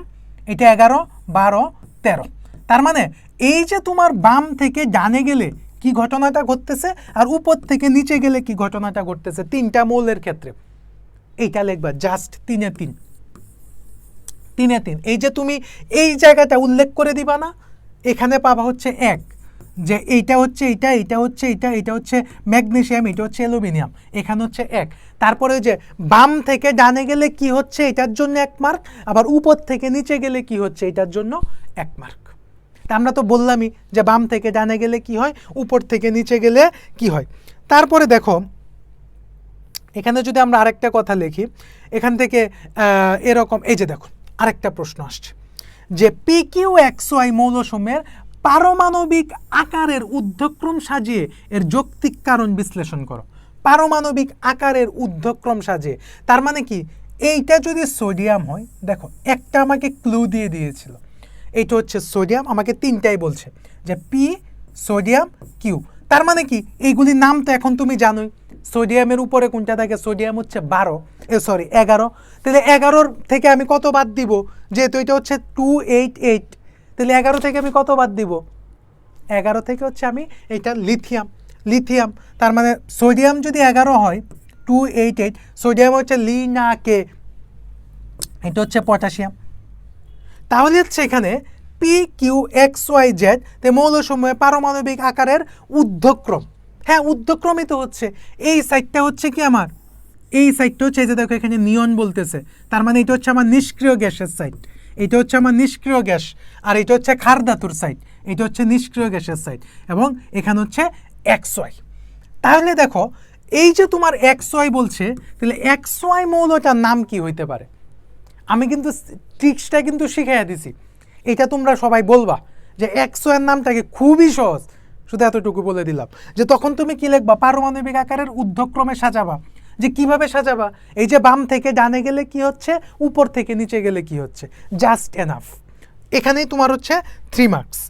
এটা 11, 12, 13। তার মানে এই যে তোমার বাম থেকে ডানে গেলে কি ঘটনাটা ঘটতেছে, আর উপর থেকে নিচে গেলে কি ঘটনাটা ঘটতেছে, তিনটা মৌলের ক্ষেত্রে এইটা লিখবা জাস্ট 3 এ 3। এই যে তুমি এই জায়গাটা উল্লেখ করে দিবা না, এখানে পাবা হচ্ছে 1, যে এইটা হচ্ছে এইটা, এইটা হচ্ছে এইটা, এটা হচ্ছে ম্যাগনেসিয়াম, এটা হচ্ছে অ্যালুমিনিয়াম, এখানে হচ্ছে 1। তারপরে যে বাম থেকে ডানে গেলে কি হচ্ছে এটার জন্য 1 মার্ক, আবার উপর থেকে নিচে গেলে কি হচ্ছে এটার জন্য 1 মার্ক। তা আমরা তো বললামই যে বাম থেকে ডানে গেলে কি হয়, উপর থেকে নিচে গেলে কি হয়। তারপরে দেখো এখানে যদি আমরা আরেকটা কথা লিখি, এখান থেকে এরকম, এই যে দেখো আরেকটা প্রশ্ন আসছে যে PQXY মৌলসমূহের পারমাণবিক আকারের ঊর্ধ্বক্রম সাজিয়ে এর যৌক্তিক কারণ বিশ্লেষণ করো। পারমাণবিক আকারের ঊর্ধ্বক্রম সাজিয়ে, তার মানে কি, এইটা যদি সোডিয়াম হয়, দেখো একটা আমাকে ক্লু দিয়ে দিয়েছিল, এইটা হচ্ছে সোডিয়াম, আমাকে 3টাই বলছে যে পি, সোডিয়াম, কিউ। তার মানে কি, এইগুলির নাম তো এখন তুমি জানোই। সোডিয়ামের উপরে কোনটা থাকে, সোডিয়াম হচ্ছে 11, তাহলে 11 থেকে আমি কত বাদ দিব, যেহেতু এটা হচ্ছে 288, তাহলে 11 থেকে আমি কত বাদ দিব, 11 থেকে হচ্ছে আমি এটা লিথিয়াম, তার মানে সোডিয়াম যদি 11 হয় 288, সোডিয়াম হচ্ছে না কে, এটা হচ্ছে পটাশিয়াম। তাহলে হচ্ছে এখানে PQXYZ মৌলসমূহের পারমাণবিক আকারের ঊর্ধ্বক্রম, হ্যাঁ ঊর্ধ্বক্রমই তো হচ্ছে, এই সাইডটা হচ্ছে কি আমার, এই সাইডটা হচ্ছে, এই যে দেখো এখানে নিয়ন বলতেছে, তার মানে এটা হচ্ছে আমার নিষ্ক্রিয় গ্যাসের সাইড, এটা হচ্ছে আমার নিষ্ক্রিয় গ্যাস, আর এটা হচ্ছে ক্ষার ধাতুর সাইড, এটা হচ্ছে নিষ্ক্রিয় গ্যাসের সাইড, এবং এখানে হচ্ছে XY। তাহলে দেখো এই যে তোমার XY বলছে, তাহলে XY মৌলটার নাম কি হইতে পারে, আমি কিন্তু ট্রিক্সটা কিন্তু শিখাইয়া দিছি, এটা তোমরা সবাই বলবা যে XY এর নামটাকে খুবই সহজ, শুধু এতটুকু বলে দিলাম যে তখন তুমি কি লিখবা, পারমাণবিক আকারের ঊর্ধ্বক্রমে সাজাবা। যে কিভাবে সাজাবা, এই যে বাম থেকে ডানে গেলে কি হচ্ছে, উপর থেকে নিচে গেলে কি হচ্ছে, জাস্ট এনাফ। এখানেই তোমার হচ্ছে 3 মার্কস।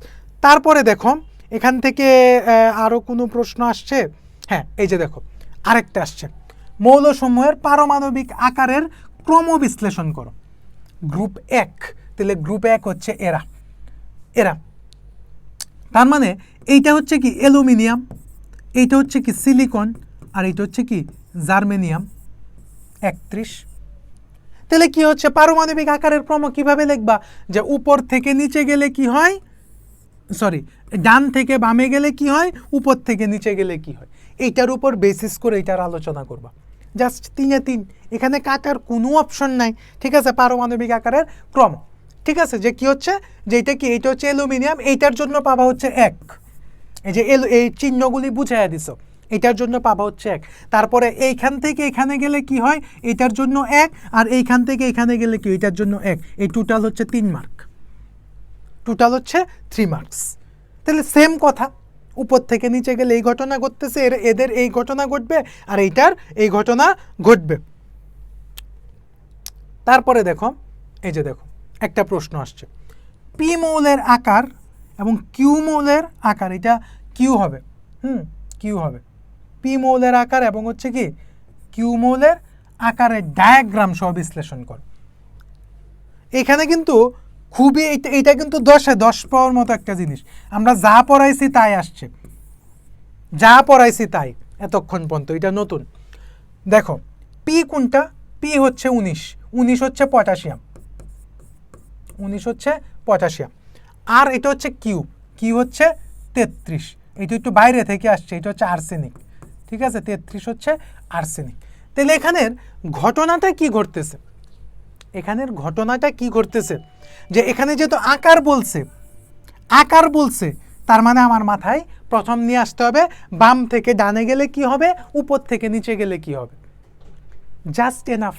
তারপরে দেখো এখান থেকে আরও কোনো প্রশ্ন আসছে, হ্যাঁ এই যে দেখো আরেকটা আসছে, মৌলসমূহের পারমাণবিক আকারের ক্রম বিশ্লেষণ করো। গ্রুপ 1, তাহলে গ্রুপ 1 হচ্ছে এরা, তার মানে এইটা হচ্ছে কি অ্যালুমিনিয়াম, এইটা হচ্ছে কি সিলিকন, আর এইটা হচ্ছে কি জার্মেনিয়াম 31। তাহলে কি হচ্ছে, পারমাণবিক আকারের ক্রম কিভাবে লিখবা, যে উপর থেকে নিচে গেলে কি হয়, ডান থেকে বামে গেলে কি হয়, উপর থেকে নিচে গেলে কি হয়, এইটার উপর বেসিস করে এইটার আলোচনা করবা। জাস্ট 3-এ 3, এখানে কাটার কোনো অপশন নাই, ঠিক আছে। পারমাণবিক আকারের ক্রম, ঠিক আছে, যে কি হচ্ছে, যে এটা কি, এইটা হচ্ছে অ্যালুমিনিয়াম, এইটার জন্য পাবা হচ্ছে 1, এই যে এই চিহ্নগুলি বুঝাইয়া দিছো, এটার জন্য পাবা হচ্ছে 1। তারপরে এইখান থেকে এখানে গেলে কি হয়, এটার জন্য 1, আর এইখান থেকে এখানে গেলে কি, এটার জন্য 1, এই টোটাল হচ্ছে 3 মার্ক, টোটাল হচ্ছে 3 মার্কস। তাহলে সেম কথা, উপর থেকে নিচে গেলে এই ঘটনা ঘটতেছে, এদের এই ঘটনা ঘটবে, আর এইটার এই ঘটনা ঘটবে। তারপরে দেখো এই যে দেখো একটা প্রশ্ন আসছে, পি মৌলের আকার এবং কিউ মৌলের আকার, এটা কিউ হবে, কিউ হবে, পি মৌলের আকার এবং হচ্ছে কি কিউ মৌলের আকারের ডায়াগ্রাম সহ বিশ্লেষণ কর। এখানে কিন্তু খুবই এটা কিন্তু 10-এ 10 পাওয়ার মতো একটা জিনিস, আমরা যা পড়াইছি তাই আসছে, যা পড়াইছি তাই এতক্ষণ পর্যন্ত, এটা নতুন। দেখো পি কোনটা, পি হচ্ছে 19 হচ্ছে পটাশিয়াম, 19 হচ্ছে পটাশিয়াম, আর এটা হচ্ছে কিউ হচ্ছে 33, এটা একটু বাইরে থেকে আসছে, এটা হচ্ছে আর্সেনিক, ঠিক আছে, 33 হচ্ছে আর্সেনিক। তাহলে এখানের ঘটনাটা কি ঘটতেছে, এখানের ঘটনাটা কি ঘটতেছে, যে এখানে যেহেতু আকার বলছে, তার মানে আমার মাথায় প্রথম নিয়ে আসতে হবে বাম থেকে ডানে গেলে কি হবে, উপর থেকে নিচে গেলে কি হবে, জাস্ট এনাফ।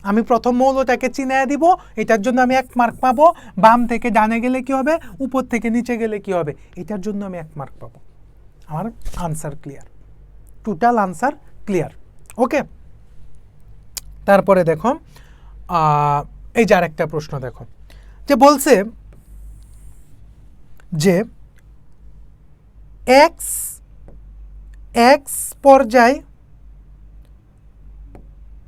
আমি প্রথম মৌলটাকে চিনায় দিব, এটার জন্য আমি 1 মার্ক পাবো, বাম থেকে ডানে গেলে কি হবে, উপর থেকে নিচে গেলে কি হবে, এটার জন্য আমি 1 মার্ক পাবো। আমার answer clear, total answer clear, okay. তারপরে দেখো এই যে আরেকটা প্রশ্ন দেখো, যে বলছে যে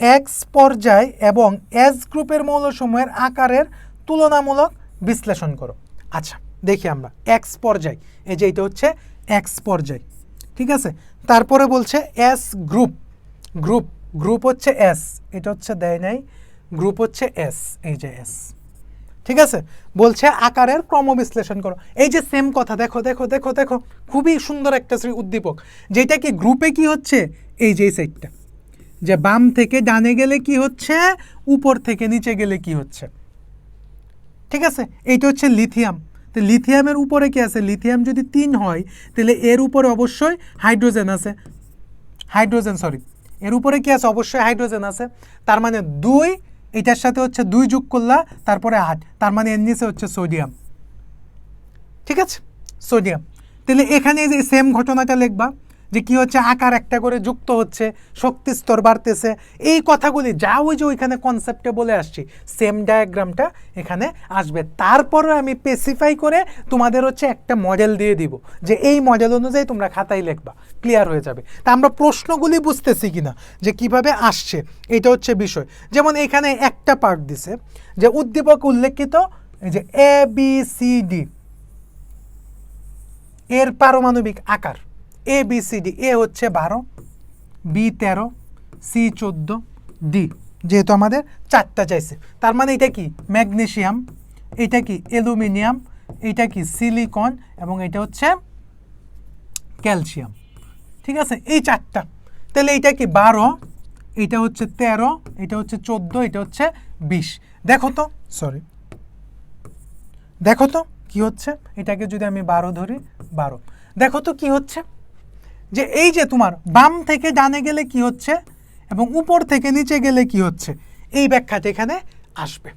এক্স পর্যায় এবং এস গ্রুপের মৌলসমূহের আকারের তুলনামূলক বিশ্লেষণ করো। আচ্ছা দেখি আমরা, এক্স পর্যায়, এই যে এটা হচ্ছে এক্স পর্যায়, ঠিক আছে। তারপরে বলছে এস গ্রুপ হচ্ছে এস, এটা হচ্ছে দেয় নাই, গ্রুপ হচ্ছে এস, এই যে এস, ঠিক আছে, বলছে আকারের ক্রম বিশ্লেষণ করো। এই যে সেম কথা, দেখো দেখো দেখো দেখো, খুবই সুন্দর একটা উদ্দীপক, যেটা কি গ্রুপে কি হচ্ছে, এই যে সাইডটা, যে বাম থেকে ডানে গেলে কি হচ্ছে, উপর থেকে নিচে গেলে কি হচ্ছে। ঠিক আছে, এইটা হচ্ছে লিথিয়াম। তো লিথিয়ামের উপরে কি আছে, লিথিয়াম যদি 3 হয় তাহলে এর উপরে অবশ্যই হাইড্রোজেন আছে, এর উপরে কি আছে, অবশ্যই হাইড্রোজেন আছে। তার মানে 2, এটার সাথে হচ্ছে 2 যোগ করলা, তারপরে 8, তার মানে এর নিচে হচ্ছে সোডিয়াম। ঠিক আছে, সোডিয়াম। তাহলে এখানে যে সেম ঘটনাটা লিখবা, যে কি হচ্ছে, আকার একটা করে যুক্ত হচ্ছে, শক্তি স্তর বাড়তেছে, এই কথাগুলি যা ওই যে ওইখানে কনসেপ্টে বলে আসছি, সেম ডায়াগ্রামটা এখানে আসবে। তারপরে আমি স্পেসিফাই করে তোমাদের হচ্ছে একটা মডেল দিয়ে দিব, যে এই মডেল অনুযায়ী তোমরা খাতায় লিখবা, ক্লিয়ার হয়ে যাবে। তা আমরা প্রশ্নগুলি বুঝতেছি কিনা, যে কিভাবে আসছে, এটা হচ্ছে বিষয়। যেমন এখানে একটা পার্ট দিছে, যে উদ্দীপক উল্লেখিত এই যে ABCD এর পারমাণবিক আকার, ABCD, এ হচ্ছে 12, B 13, C 14, D, যেহেতু আমাদের 4টা চাইছে, তার মানে এটা কি ম্যাগনেসিয়াম, এটা কি অ্যালুমিনিয়াম, এটা কি সিলিকন, এবং এটা হচ্ছে ক্যালসিয়াম। ঠিক আছে, এই 4টা। তাহলে এটা কি 12, এটা হচ্ছে 13, এটা হচ্ছে 14, এটা হচ্ছে 20। দেখো তো, সরি, দেখো তো কি হচ্ছে, এটাকে যদি আমি 12 ধরি, 12, দেখো তো কি হচ্ছে, যে এই যে তোমার বাম থেকে ডানে গেলে কি হচ্ছে এবং উপর থেকে নিচে গেলে কি হচ্ছে, এই ব্যাখ্যাটা এখানে আসবে।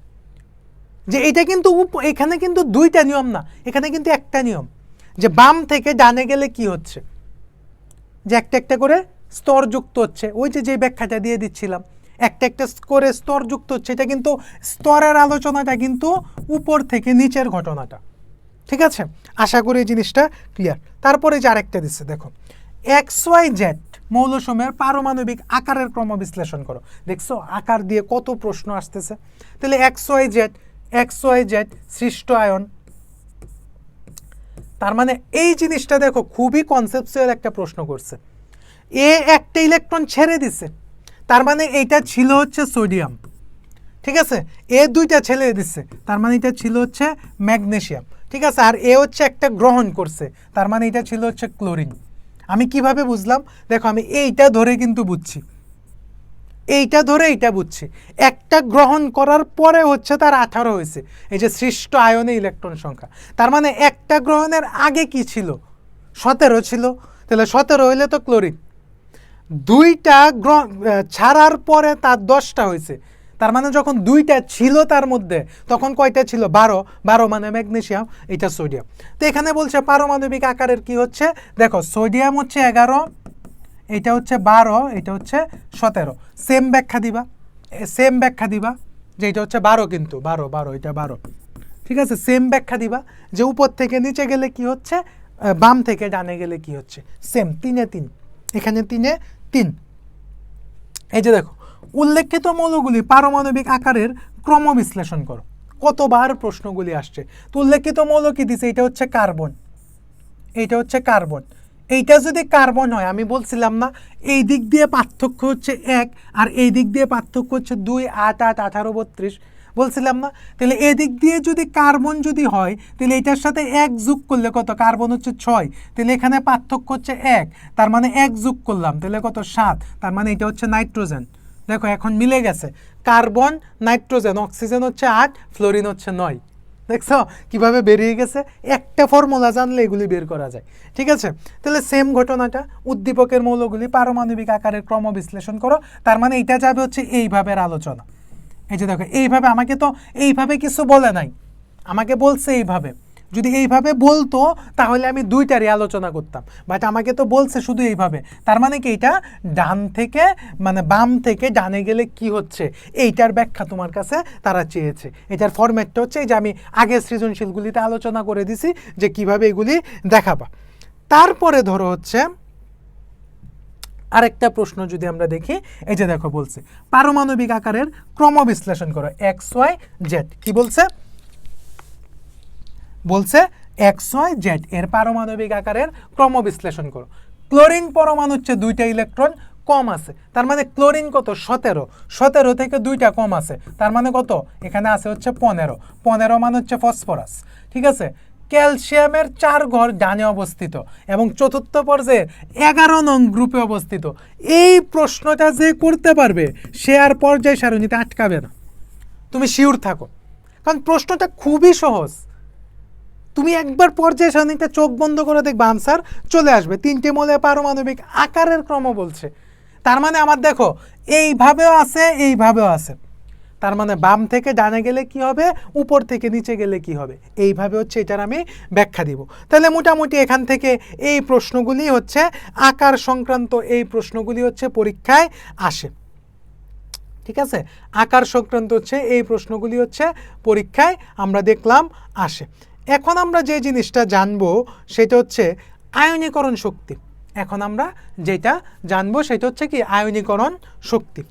যে এটা কিন্তু এখানে কিন্তু 2টা নিয়ম না, এখানে কিন্তু একটা নিয়ম, যে বাম থেকে ডানে গেলে কি হচ্ছে, যে একটা একটা করে স্তর যুক্ত হচ্ছে, ওই যে ব্যাখ্যাটা দিয়ে দিচ্ছিলাম, একটা একটা করে স্তর যুক্ত হচ্ছে, এটা কিন্তু স্তরের আলোচনাটা কিন্তু উপর থেকে নিচের ঘটনাটা। ঠিক আছে, আশা করি এই জিনিসটা ক্লিয়ার। তারপরে যে আরেকটা দিচ্ছে, দেখো XYZ মৌলসমূহের পারমাণবিক আকারের ক্রম বিশ্লেষণ করো। দেখছো আকার দিয়ে কত প্রশ্ন আসতেছে। তাহলে XYZ সৃষ্ট আয়ন, তার মানে এই জিনিসটা দেখো খুবই কনসেপচুয়াল একটা প্রশ্ন করছে। একটা ইলেকট্রন ছেড়ে দিছে, তার মানে এইটা ছিল হচ্ছে সোডিয়াম। ঠিক আছে, 2টা ছেড়ে দিচ্ছে, তার মানে এটা ছিল হচ্ছে ম্যাগনেসিয়াম। ঠিক আছে, আর হচ্ছে একটা গ্রহণ করছে, তার মানে এটা ছিল হচ্ছে ক্লোরিন। আমি কিভাবে বুঝলাম, দেখো আমি এইটা ধরে কিন্তু বুঝছি, এইটা ধরে এইটা বুঝছি, একটা গ্রহণ করার পরে হচ্ছে তার 18 হয়েছে, এই যে সৃষ্ট আয়নে ইলেকট্রন সংখ্যা। তার মানে একটা গ্রহণের আগে কি ছিল, 17 ছিল, তাহলে 17 হইলে তো ক্লোরিন। 2টা ছাড়ার পরে তার 10টা হয়েছে, তার মানে যখন 2টা ছিল তার মধ্যে তখন কয়টা ছিল, 12 মানে ম্যাগনেসিয়াম, এটা সোডিয়াম। তো এখানে বলছে পারমাণবিক আকারের কি হচ্ছে, দেখো সোডিয়াম হচ্ছে 11, এটা হচ্ছে 12, এটা হচ্ছে 17, সেম ব্যাখ্যা দিবা, যে এটা হচ্ছে 12, কিন্তু 12 এটা 12। ঠিক আছে, সেম ব্যাখ্যা দিবা, যে উপর থেকে নিচে গেলে কি হচ্ছে, বাম থেকে ডানে গেলে কি হচ্ছে, সেম 3-এ 3, এখানে 3-এ 3। এই যে দেখো উল্লেখিত মৌলগুলি পারমাণবিক আকারের ক্রম বিশ্লেষণ করো। কতবার প্রশ্নগুলি আসছে। তো উল্লেখিত মৌল কি দিছে, এটা হচ্ছে কার্বন, এইটা হচ্ছে কার্বন। এইটা যদি কার্বন হয়, আমি বলছিলাম না এই দিক দিয়ে পার্থক্য হচ্ছে 1, আর এই দিক দিয়ে পার্থক্য হচ্ছে 2, 8, 8, 18, 32, বলছিলাম না। তাহলে এদিক দিয়ে যদি কার্বন যদি হয়, তাহলে এটার সাথে 1 যোগ করলে কত, কার্বন হচ্ছে 6, তাহলে এখানে পার্থক্য হচ্ছে 1, তার মানে 1 যোগ করলাম, তাহলে কত, 7, তার মানে এটা হচ্ছে নাইট্রোজেন। দেখো এখন মিলে গেছে, কার্বন নাইট্রোজেন, অক্সিজেন হচ্ছে 8, ফ্লোরিন হচ্ছে 9। দেখছো কিভাবে বেরিয়ে গেছে, একটা ফর্মুলা জানলে এগুলি বের করা যায়। ঠিক আছে, তাহলে সেম ঘটনাটা, উদ্দীপকের মৌলগুলি পারমাণবিক আকারের ক্রম বিশ্লেষণ করো, তার মানে এটা যাবে হচ্ছে এইভাবে আলোচনা। এই যে দেখো এইভাবে, আমাকে তো এইভাবে কিছু বলে নাই, আমাকে বলছে এইভাবে। যদি এইভাবে বলতো তাহলে আমি 2টারই আলোচনা করতাম, বাট আমাকে তো বলছে শুধু এইভাবে। তার মানে কি, এটা ডান থেকে মানে বাম থেকে ডানে গেলে কি হচ্ছে, এইটার ব্যাখ্যা তোমার কাছে তারা চেয়েছে। এটার ফরম্যাটটা হচ্ছে যে আমি আগের সৃজনশীলগুলিতে আলোচনা করে দিছি যে কিভাবে এগুলি দেখাবা। তারপরে ধরো হচ্ছে আরেকটা প্রশ্ন যদি আমরা দেখি, এই যে দেখো বলছে পারমাণবিক আকারের ক্রম বিশ্লেষণ করো, XYZ। কি বলছে, XYZ এর পারমাণবিক আকারের ক্রম বিশ্লেষণ করো। ক্লোরিন পরমাণু হচ্ছে 2টা ইলেকট্রন, কম আছে, তার মানে ক্লোরিন কত 17, 17 থেকে 2টা কম আছে, তার মানে কত এখানে আছে হচ্ছে 15, 15 মানে হচ্ছে ফসফরাস। ঠিক আছে, ক্যালসিয়ামের 4 ঘর ডানে অবস্থিত এবং চতুর্থ পর্যায়ে 11 নং গ্রুপে অবস্থিত। এই প্রশ্নটা যে করতে পারবে সে আর পর্যায় সারণীতে আটকাবে না, তুমি শিওর থাকো, কারণ প্রশ্নটা খুবই সহজ। তুমি একবার পর্যায় সারণীতে চোখ বন্ধ করে দেখবে আনসার চলে আসবে। 3টে মৌলের পারমাণবিক আকারের ক্রম বলছে, তার মানে আমার দেখো এইভাবেও আছে এইভাবেও আছে, তার মানে বাম থেকে ডানে গেলে কি হবে, উপর থেকে নিচে গেলে কি হবে, এইভাবে হচ্ছে এটার আমি ব্যাখ্যা দিব। তাহলে মোটামুটি এখান থেকে এই প্রশ্নগুলি হচ্ছে আকার সংক্রান্ত, এই প্রশ্নগুলি হচ্ছে পরীক্ষায় আসে। ঠিক আছে, আকার সংক্রান্ত হচ্ছে এই প্রশ্নগুলি হচ্ছে পরীক্ষায় আমরা দেখলাম আসে। এখন আমরা যে জিনিসটা জানবো সেটা হচ্ছে আয়নীকরণ শক্তি। এখন আমরা যেটা জানবো সেটা হচ্ছে কি আয়নীকরণ শক্তি।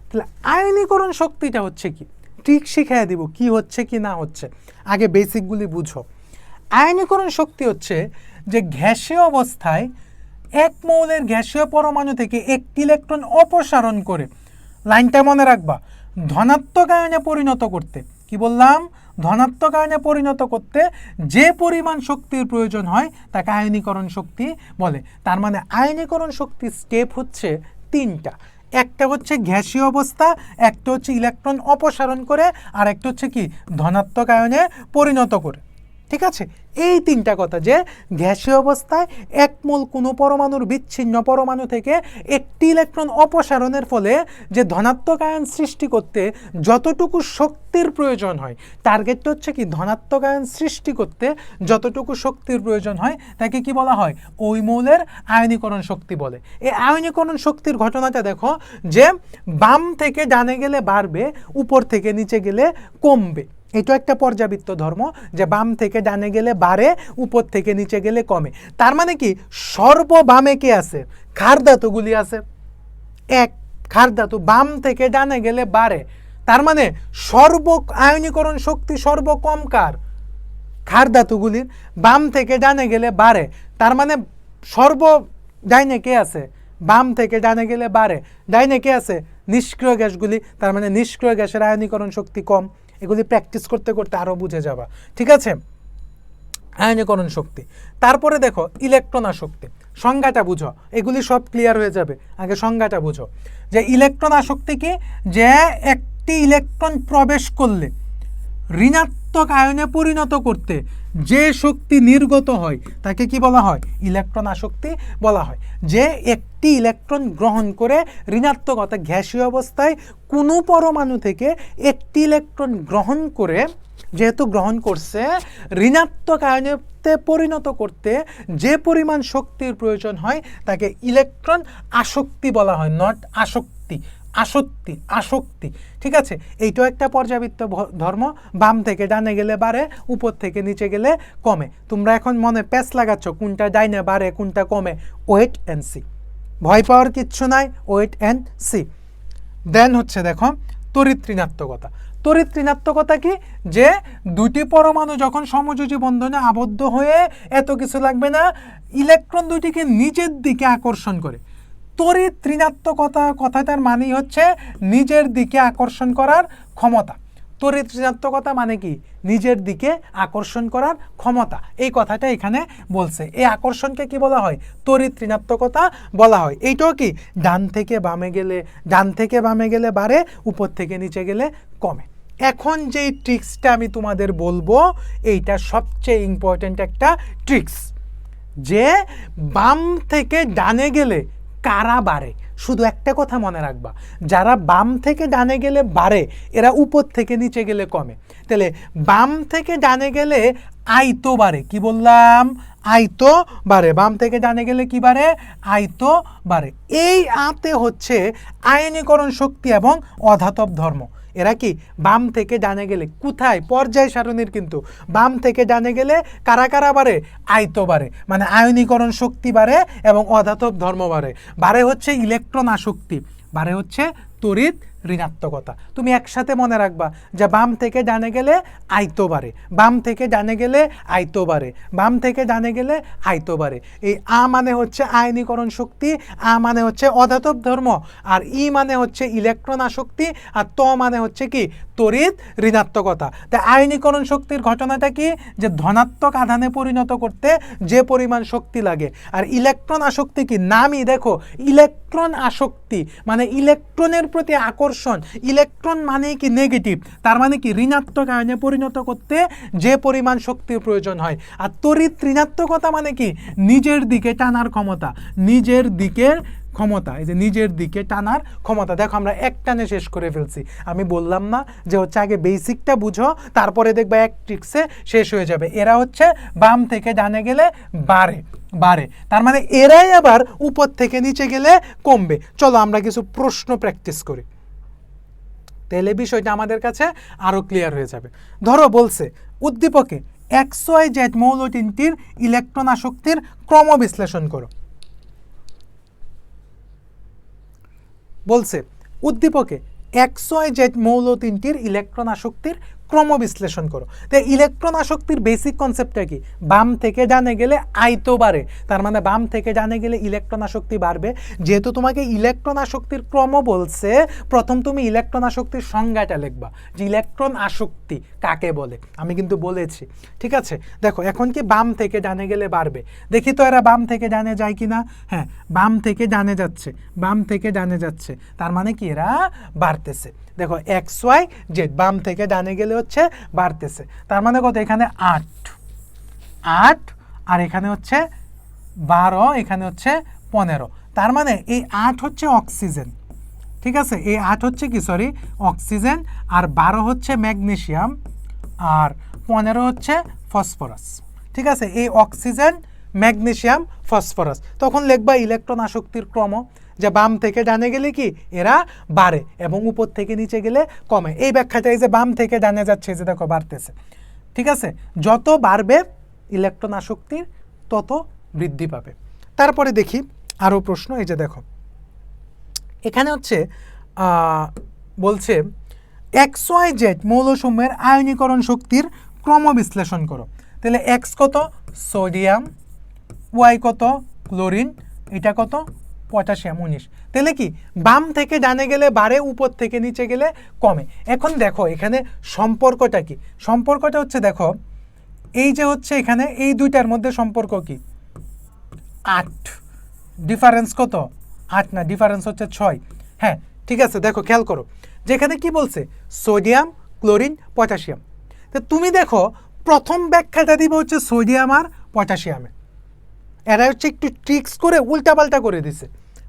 তাহলে আয়নীকরণ শক্তিটা হচ্ছে কি, ঠিক শিখিয়ে দিব কি হচ্ছে কি না হচ্ছে, আগে বেসিকগুলি বুঝো। আয়নীকরণ শক্তি হচ্ছে যে গ্যাসীয় অবস্থায় এক মৌলের গ্যাসীয় পরমাণু থেকে একটি ইলেকট্রন অপসারণ করে, লাইনটা মনে রাখবা, ধনাত্মক আয়নে পরিণত করতে, কি বললাম, ধনাত্মক আয়নে পরিণত করতে যে পরিমাণ শক্তির প্রয়োজন হয় তাকে আয়নীকরণ শক্তি বলে। তার মানে আয়নীকরণ শক্তির স্টেপ হচ্ছে 3টা, একটা হচ্ছে গ্যাসীয় অবস্থা, একটা হচ্ছে ইলেকট্রন অপসারণ করে, আর একটা হচ্ছে কি ধনাত্মক আয়নে পরিণত করে। ঠিক আছে, এই 3টা কথা, যে গ্যাসীয় অবস্থায় এক মোল কোনো পরমাণুর বিচ্ছিন্ন পরমাণু থেকে একটি ইলেকট্রন অপসারণের ফলে যে ধনাত্মক আয়ন সৃষ্টি করতে যতটুকু শক্তির প্রয়োজন হয়, টার্গেটটা হচ্ছে কি ধনাত্মক আয়ন সৃষ্টি করতে যতটুকু শক্তির প্রয়োজন হয় তাকে কি বলা হয়, ওই মৌলের আয়নীকরণ শক্তি বলে। এই আয়নীকরণ শক্তির ঘটনাটা দেখো, যে বাম থেকে ডানে গেলে বাড়বে, উপর থেকে নিচে গেলে কমবে। এটা একটা পর্যাবৃত্ত ধর্ম, যে বাম থেকে ডানে গেলে বাড়ে, উপর থেকে নিচে গেলে কমে। তার মানে কি সর্ববামে কে আছে, ক্ষার ধাতুগুলি আছে। এক ক্ষার ধাতু বাম থেকে ডানে গেলে বাড়ে, তার মানে সর্ব আয়নীকরণ শক্তি সর্বকম কার, ক্ষার ধাতুগুলির। বাম থেকে ডানে গেলে বাড়ে, তার মানে সর্ব ডাইনে কে আছে, বাম থেকে ডানে গেলে বাড়ে, ডাইনে কে আছে, নিষ্ক্রিয় গ্যাসগুলি, তার মানে নিষ্ক্রিয় গ্যাসের আয়নীকরণ শক্তি কম। এগুলি প্র্যাকটিস করতে করতে আরও বুঝে যাবা। ঠিক আছে, আয়নীকরণ শক্তি। তারপরে দেখো ইলেকট্রন আসক্তি, সংজ্ঞাটা বুঝো, এগুলি সব ক্লিয়ার হয়ে যাবে, আগে সংজ্ঞাটা বুঝো। যে ইলেকট্রন আসক্তি কি, যে একটি ইলেকট্রন প্রবেশ করলে ঋণাত্মক আয়নে পরিণত করতে যে শক্তি নির্গত হয় তাকে কি বলা হয়, ইলেকট্রন আসক্তি বলা হয়। যে একটি ইলেকট্রন গ্রহণ করে ঋণাত্মক, অর্থাৎ গ্যাসীয় অবস্থায় কোনো পরমাণু থেকে একটি ইলেকট্রন গ্রহণ করে, যেহেতু গ্রহণ করছে, ঋণাত্মক আয়নেতে পরিণত করতে যে পরিমাণ শক্তির প্রয়োজন হয় তাকে ইলেকট্রন আসক্তি বলা হয়, নট আসক্তি, আসক্তি, আসক্তি। ঠিক আছে, এইটাও একটা পর্যাবৃত্ত ধর্ম, বাম থেকে ডানে গেলে বাড়ে, উপর থেকে নিচে গেলে কমে। তোমরা এখন মনে প্যাচ লাগাচ্ছ কোনটা ডাইনে বাড়ে কোনটা কমে, ওয়েট অ্যান্ড সি, ভয় পাওয়ার কিচ্ছু নাই, ওয়েট অ্যান্ড সি। দেন হচ্ছে দেখো তড়িৎ ঋণাত্মকতা। তড়িৎ ঋণাত্মকতা কি, যে দুটি পরমাণু যখন সমযোজী বন্ধনে আবদ্ধ হয়ে, এত কিছু লাগবে না, ইলেকট্রন দুটিকে নিজের দিকে আকর্ষণ করে। তড়িৎ ঋণাত্মকতা কথাটার মানেই হচ্ছে নিজের দিকে আকর্ষণ করার ক্ষমতা। তড়িৎ ঋণাত্মকতা মানে কি, নিজের দিকে আকর্ষণ করার ক্ষমতা, এই কথাটা এখানে বলছে। এই আকর্ষণকে কি বলা হয়, তড়িৎ ঋণাত্মকতা বলা হয়। এইটাও কি ডান থেকে বামে গেলে, ডান থেকে বামে গেলে বাড়ে, উপর থেকে নিচে গেলে কমে। এখন যেই ট্রিক্সটা আমি তোমাদের বলবো, এইটা সবচেয়ে ইম্পর্ট্যান্ট একটা ট্রিক্স, যে বাম থেকে ডানে গেলে কারা বাড়ে। শুধু একটা কথা মনে রাখবা, যারা বাম থেকে ডানে গেলে বাড়ে এরা উপর থেকে নিচে গেলে কমে। তাহলে বাম থেকে ডানে গেলে আয়ত বাড়ে, কি বললাম, আয়ত বাড়ে। বাম থেকে ডানে গেলে কি বাড়ে, আয়ত বাড়ে। এই আতে হচ্ছে আয়নীকরণ শক্তি এবং অধাতব ধর্ম। এরা কি বাম থেকে ডানে গেলে, কোথায়, পর্যায় সারণীর, কিন্তু বাম থেকে ডানে গেলে কারা কারা বাড়ে, আয়ত বাড়ে, মানে আয়নীকরণ শক্তি বাড়ে এবং অধাতব ধর্ম বাড়ে। বাড়ে হচ্ছে ইলেকট্রন আসক্তি, বাড়ে হচ্ছে তড়িৎ ঋণাত্মকতা। তুমি একসাথে মনে রাখবা যে বাম থেকে ডানে গেলে আইতো বাড়ে, বাম থেকে ডানে গেলে আইতো বাড়ে, বাম থেকে ডানে গেলে আইতো বাড়ে। এই আ মানে হচ্ছে আয়নীকরণ শক্তি, আ মানে হচ্ছে অধাতব ধর্ম, আর ই মানে হচ্ছে ইলেকট্রন আসক্তি, আর ত মানে হচ্ছে কি তড়িৎ ঋণাত্মকতা। তাই আয়নীকরণ শক্তির ঘটনাটা কি, যে ধনাত্মক আধানে পরিণত করতে যে পরিমাণ শক্তি লাগে। আর ইলেকট্রন আসক্তি কি, নামই দেখো ইলেকট্রন আসক্তি মানে ইলেকট্রনের প্রতি আকর্ষণ, ইলেকট্রন মানে কি নেগেটিভ, তার মানে কি ঋণাত্মক আয়নে পরিণত করতে যে পরিমাণ শক্তির প্রয়োজন হয়। আর তড়িৎ ঋণাত্মকতা মানে কি নিজের দিকে টানার ক্ষমতা, নিজের দিকের ক্ষমতা, এই যে নিজের দিকে টানার ক্ষমতা। দেখো আমরা এক টানে শেষ করে ফেলছি। আমি বললাম না যে হচ্ছে আগে বেসিকটা বুঝো, তারপরে দেখবা এক ট্রিক্সে শেষ হয়ে যাবে। এরা হচ্ছে বাম থেকে ডানে গেলে বাড়ে বাড়ে, তার মানে এরাই আবার উপর থেকে নিচে গেলে কমবে। চলো আমরা কিছু প্রশ্ন প্র্যাকটিস করি, তাহলে বিষয়টা আমাদের কাছে আরও ক্লিয়ার হয়ে যাবে। ধরো বলছে উদ্দীপকে XYZ মৌল তিনটির ইলেকট্রন আসক্তির ক্রম বিশ্লেষণ করো। বলছে উদ্দীপকে XYZ মৌল তিনটির ইলেকট্রন আসক্তির ক্রম বিশ্লেষণ করো। তো ইলেকট্রন আসক্তির বেসিক কনসেপ্টটা কি, বাম থেকে ডানে গেলে আইতো বাড়ে, তার মানে বাম থেকে ডানে গেলে ইলেকট্রন আসক্তি বাড়বে। যেহেতু তোমাকে ইলেকট্রন আসক্তির ক্রম বলছে, প্রথম তুমি ইলেকট্রন আসক্তির সংজ্ঞাটা লিখবা যে ইলেকট্রন আসক্তি কাকে বলে। আমি কিন্তু বলেছি, ঠিক আছে। দেখো এখন কি বাম থেকে ডানে গেলে বাড়বে, দেখি তো এরা বাম থেকে ডানে যায় কিনা। হ্যাঁ, বাম থেকে ডানে যাচ্ছে, বাম থেকে ডানে যাচ্ছে, তার মানে কি এরা বাড়তেছে। দেখো XYZ বাম থেকে ডানে গেলে হচ্ছে বাড়তেছে, তার মানে কত, এখানে 8 আর এখানে হচ্ছে 12, এখানে হচ্ছে 15, তার মানে এই 8 হচ্ছে অক্সিজেন, ঠিক আছে। এই 8 হচ্ছে কি, সরি, অক্সিজেন, আর 12 হচ্ছে ম্যাগনেসিয়াম, আর 15 হচ্ছে ফসফরাস, ঠিক আছে। এই অক্সিজেন, ম্যাগনেসিয়াম, ফসফরাস, তখন লিখবা ইলেকট্রন আসক্তির ক্রম, যে বাম থেকে ডানে গেলে কি এরা বাড়ে এবং উপর থেকে নিচে গেলে কমে। এই ব্যাখ্যাটা, এই যে বাম থেকে ডানে যাচ্ছে, এই যে দেখো বাড়তেছে, ঠিক আছে। যত বাড়বে ইলেকট্রন আসক্তির তত বৃদ্ধি পাবে। তারপরে দেখি আরও প্রশ্ন, এই যে দেখো এখানে হচ্ছে বলছে XYZ মৌলসমূহের আয়নীকরণ শক্তির ক্রম বিশ্লেষণ করো। তাহলে X কত, সোডিয়াম, Y কত, ক্লোরিন, এটা কত, পটাশিয়াম 19। তাহলে কি বাম থেকে ডানে গেলে বাড়ে, উপর থেকে নিচে গেলে কমে। এখন দেখো এখানে সম্পর্কটা কি, সম্পর্কটা হচ্ছে দেখো এই যে হচ্ছে এখানে এই দুইটার মধ্যে সম্পর্ক কি 8, ডিফারেন্স কত 8 না, ডিফারেন্স হচ্ছে 6। হ্যাঁ ঠিক আছে, দেখো খেয়াল করো যেখানে কি বলছে সোডিয়াম, ক্লোরিন, পটাশিয়াম। তো তুমি দেখো প্রথম ব্যাখ্যাটা দিবে হচ্ছে সোডিয়াম আর পটাশিয়ামে, এরা হচ্ছে একটু ট্রিক্স করে উল্টাপাল্টা করে দিছে।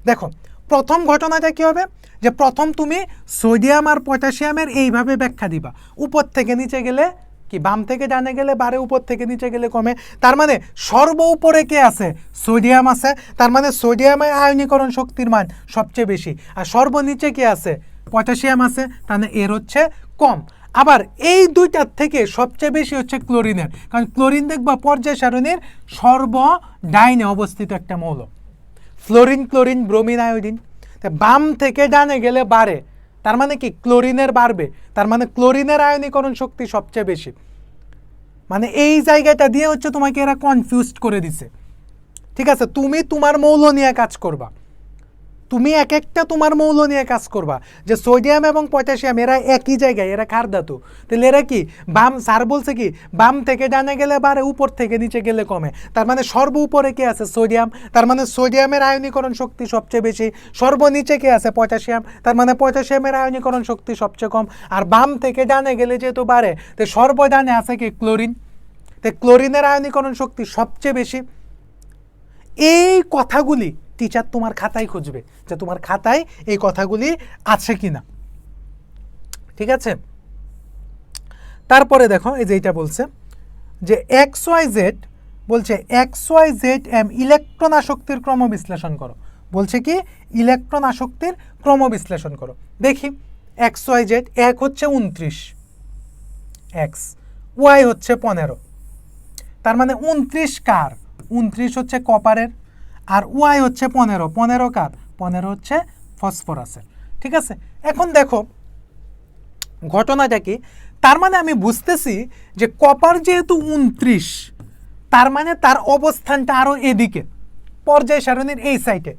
দেখো প্রথম ঘটনাটা কি হবে, যে প্রথম তুমি সোডিয়াম আর পটাশিয়ামের এইভাবে ব্যাখ্যা দিবা, উপর থেকে নিচে গেলে কি বাম থেকে ডানে গেলে বাড়ে, উপর থেকে নিচে গেলে কমে। তার মানে সর্ব উপরে কে আছে, সোডিয়াম আছে, তার মানে সোডিয়ামের আয়নীকরণ শক্তির মান সবচেয়ে বেশি। আর সর্বনিচে কে আছে, পটাশিয়াম আছে, তাহলে এর হচ্ছে কম। আবার এই দুইটার থেকে সবচেয়ে বেশি হচ্ছে ক্লোরিনের, কারণ ক্লোরিন দেখবা পর্যায় সারণীর সর্বডাইনে অবস্থিত একটা মৌল। Fluorine, chlorine, bromine, iodine. বাম থেকে ডানে গেলে বাড়ে, তার মানে কি ক্লোরিনের বাড়বে, তার মানে ক্লোরিনের আয়নীকরণ শক্তি সবচেয়ে বেশি। মানে এই জায়গাটা দিয়ে হচ্ছে তোমাকে এরা কনফিউজড করে দিছে, ঠিক আছে। তুমি তোমার মৌল নিয়ে কাজ করবা, তুমি এক একটা তোমার মৌল নিয়ে কাজ করবা, যে সোডিয়াম এবং পটাশিয়াম এরা একই জায়গায়, এরা ক্ষার ধাতু, তাহলে এরা কি বাম, স্যার বলছে কি বাম থেকে ডানে গেলে বাড়ে, উপর থেকে নিচে গেলে কমে। তার মানে সর্ব উপরে কে আছে, সোডিয়াম, তার মানে সোডিয়ামের আয়নীকরণ শক্তি সবচেয়ে বেশি। সর্বনিচে কে আছে, পটাশিয়াম, তার মানে পটাশিয়ামের আয়নীকরণ শক্তি সবচেয়ে কম। আর বাম থেকে ডানে গেলে যেহেতু বাড়ে, তো সর্বডানে আছে কি ক্লোরিন, তো ক্লোরিনের আয়নীকরণ শক্তি সবচেয়ে বেশি। এই কথাগুলি টিচার তোমার খাতায় খুঁজবে, যে তোমার খাতায় এই কথাগুলি আছে কিনা, ঠিক আছে। তারপরে দেখো এই যে এটা বলছে যে XYZ বলছে XYZM ইলেকট্রন আসক্তির ক্রম বিশ্লেষণ করো। বলছে কি ইলেকট্রন আসক্তির ক্রম বিশ্লেষণ করো। দেখি XYZ, এক হচ্ছে 29 X, Y হচ্ছে 15, তার মানে 29 কার, 29 হচ্ছে কপারের, আর ওয়াই হচ্ছে 15, 15 কার, 15 হচ্ছে ফসফরাসের। ঠিক আছে, এখন দেখো ঘটনাটা কি, তার মানে আমি বুঝতেছি যে কপার যেহেতু 29, তার মানে তার অবস্থানটা আরও এদিকে, পর্যায় সারণীর এই সাইডে।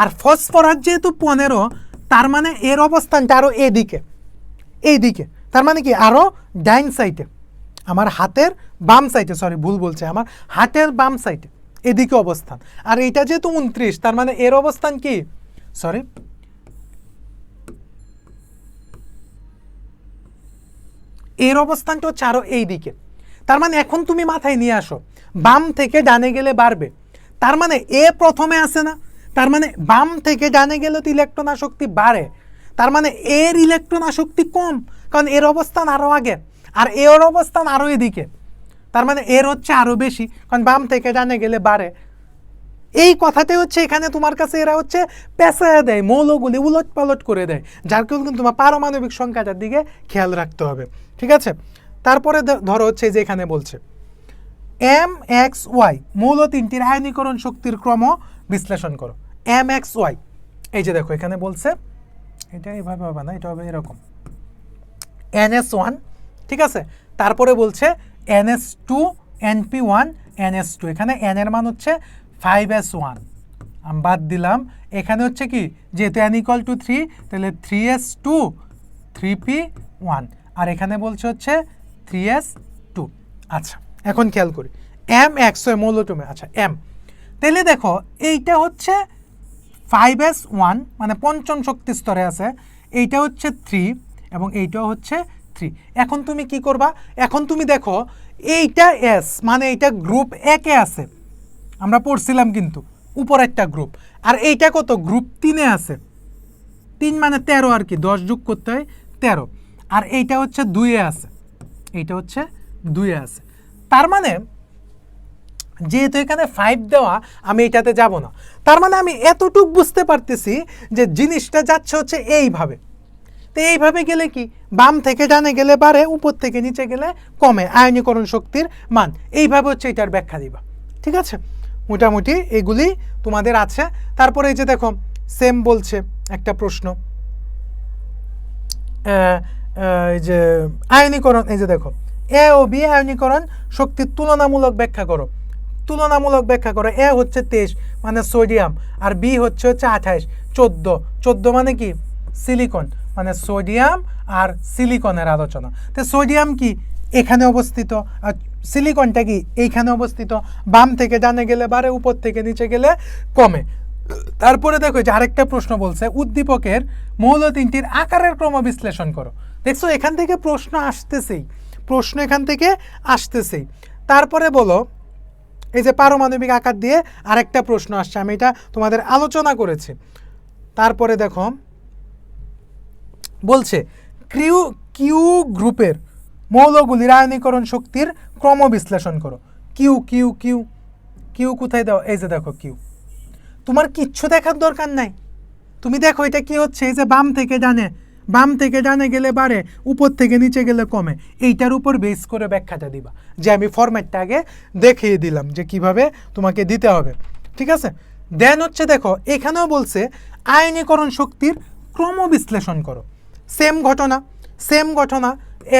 আর ফসফরাস যেহেতু 15, তার মানে এর অবস্থানটা আরও এদিকে, এইদিকে। তার মানে কি আরও ডাইন সাইডে, আমার হাতের বাম সাইডে, সরি ভুল বলছে, আমার হাতের বাম সাইডে এদিকে অবস্থান। আর এটা যেহেতু 29, তার মানে এর অবস্থান কি, সরি এর অবস্থানটা হচ্ছে আরও এই দিকে। তার মানে এখন তুমি মাথায় নিয়ে আসো, বাম থেকে ডানে গেলে বাড়বে, তার মানে এ প্রথমে আসে না, তার মানে বাম থেকে ডানে গেলে তো ইলেকট্রন আসক্তি বাড়ে, তার মানে এর ইলেকট্রন আসক্তি কম, কারণ এর অবস্থান আরও আগে আর এর অবস্থান আরও এদিকে। তার মানে এর হচ্ছে আরও বেশি, কারণ বাম থেকে ডানে গেলে বাড়ে। এই কথাটাই হচ্ছে এখানে তোমার কাছে এরা হচ্ছে পেঁচায় দেয়, মৌলগুলি উলট পালট করে দেয়, যার কারণে তোমার পারমাণবিক সংখ্যাটার দিকে খেয়াল রাখতে হবে। ঠিক আছে, তারপরে ধরো হচ্ছে যে এখানে বলছে MXY মৌল তিনটির আয়নীকরণ শক্তির ক্রম বিশ্লেষণ করো। MXY, এই যে দেখো এখানে বলছে, এটা এইভাবে হবে না, এটা হবে এরকম NS1, ঠিক আছে, তারপরে বলছে NS2 NP1 NS2, এখানে N এর মান হচ্ছে 5S1, আমি বাদ দিলাম। এখানে হচ্ছে কি, যেহেতু N = 3, তাহলে 3S2 3P1, আর এখানে বলছে হচ্ছে 3S2। আচ্ছা, এখন খেয়াল করি MXY মৌলটুমে, আচ্ছা M, তাহলে দেখো এইটা হচ্ছে 5S1, মানে পঞ্চম শক্তি স্তরে আছে, এইটা হচ্ছে 3 এবং এইটাও হচ্ছে 3। এখন তুমি কি করবা, এখন তুমি দেখো এইটা S, মানে এইটা গ্রুপ একে আছে, আমরা পড়ছিলাম কিন্তু উপর একটা গ্রুপ, আর এইটা কত, গ্রুপ 3-এ আছে, 3 মানে 13 আর কি, 10 যোগ করতে হয় 13, আর এইটা হচ্ছে 2-এ আছে, এইটা হচ্ছে 2-এ আছে। তার মানে যেহেতু এখানে 5 দেওয়া, আমি এটাতে যাব না, তার মানে আমি এতটুক বুঝতে পারতেছি যে জিনিসটা যাচ্ছে হচ্ছে এইভাবে। তো এইভাবে গেলে কি, বাম থেকে ডানে গেলে বাড়ে, উপর থেকে নিচে গেলে কমে আয়নীকরণ শক্তির মান, এইভাবে হচ্ছে এটার ব্যাখ্যা দিবা। ঠিক আছে, মোটামুটি এগুলি তোমাদের আছে। তারপরে এই যে দেখো সেম বলছে একটা প্রশ্ন, এই যে আয়নীকরণ, এই যে দেখো এ ও বি আয়নীকরণ শক্তির তুলনামূলক ব্যাখ্যা করো। তুলনামূলক ব্যাখ্যা করো, এ হচ্ছে 23 মানে সোডিয়াম, আর বি হচ্ছে 28, 14 মানে কি, সিলিকন, মানে সোডিয়াম আর সিলিকনের আলোচনা। তো সোডিয়াম কি এখানে অবস্থিত, আর সিলিকনটা কি এইখানে অবস্থিত, বাম থেকে ডানে গেলে বাড়ে, উপর থেকে নিচে গেলে কমে। তারপরে দেখো যে আরেকটা প্রশ্ন বলছে উদ্দীপকের মৌল তিনটির আকারের ক্রম বিশ্লেষণ করো। দেখছো এখান থেকে প্রশ্ন আসতেছেই, প্রশ্ন এখান থেকে আসতেছেই। তারপরে বলো এই যে পারমাণবিক আকার দিয়ে আরেকটা প্রশ্ন আসছে, আমি এটা তোমাদের আলোচনা করেছি। তারপরে দেখো বলছে কিউ গ্রুপের মৌলগুলির আয়নীকরণ শক্তির ক্রম বিশ্লেষণ করো। কিউ কিউ কিউ কিউ কোথায় দাও, এই যে দেখো কিউ, তোমার কিচ্ছু দেখার দরকার নাই, তুমি দেখো এটা কি হচ্ছে, এই যে বাম থেকে ডানে, বাম থেকে ডানে গেলে বাড়ে, উপর থেকে নিচে গেলে কমে, এইটার উপর বেস করে ব্যাখ্যাটা দিবা, যে আমি ফরম্যাটটা আগে দেখিয়ে দিলাম যে কিভাবে তোমাকে দিতে হবে। ঠিক আছে, দেন হচ্ছে দেখো এখানেও বলছে আয়নীকরণ শক্তির ক্রম বিশ্লেষণ করো। সেম ঘটনা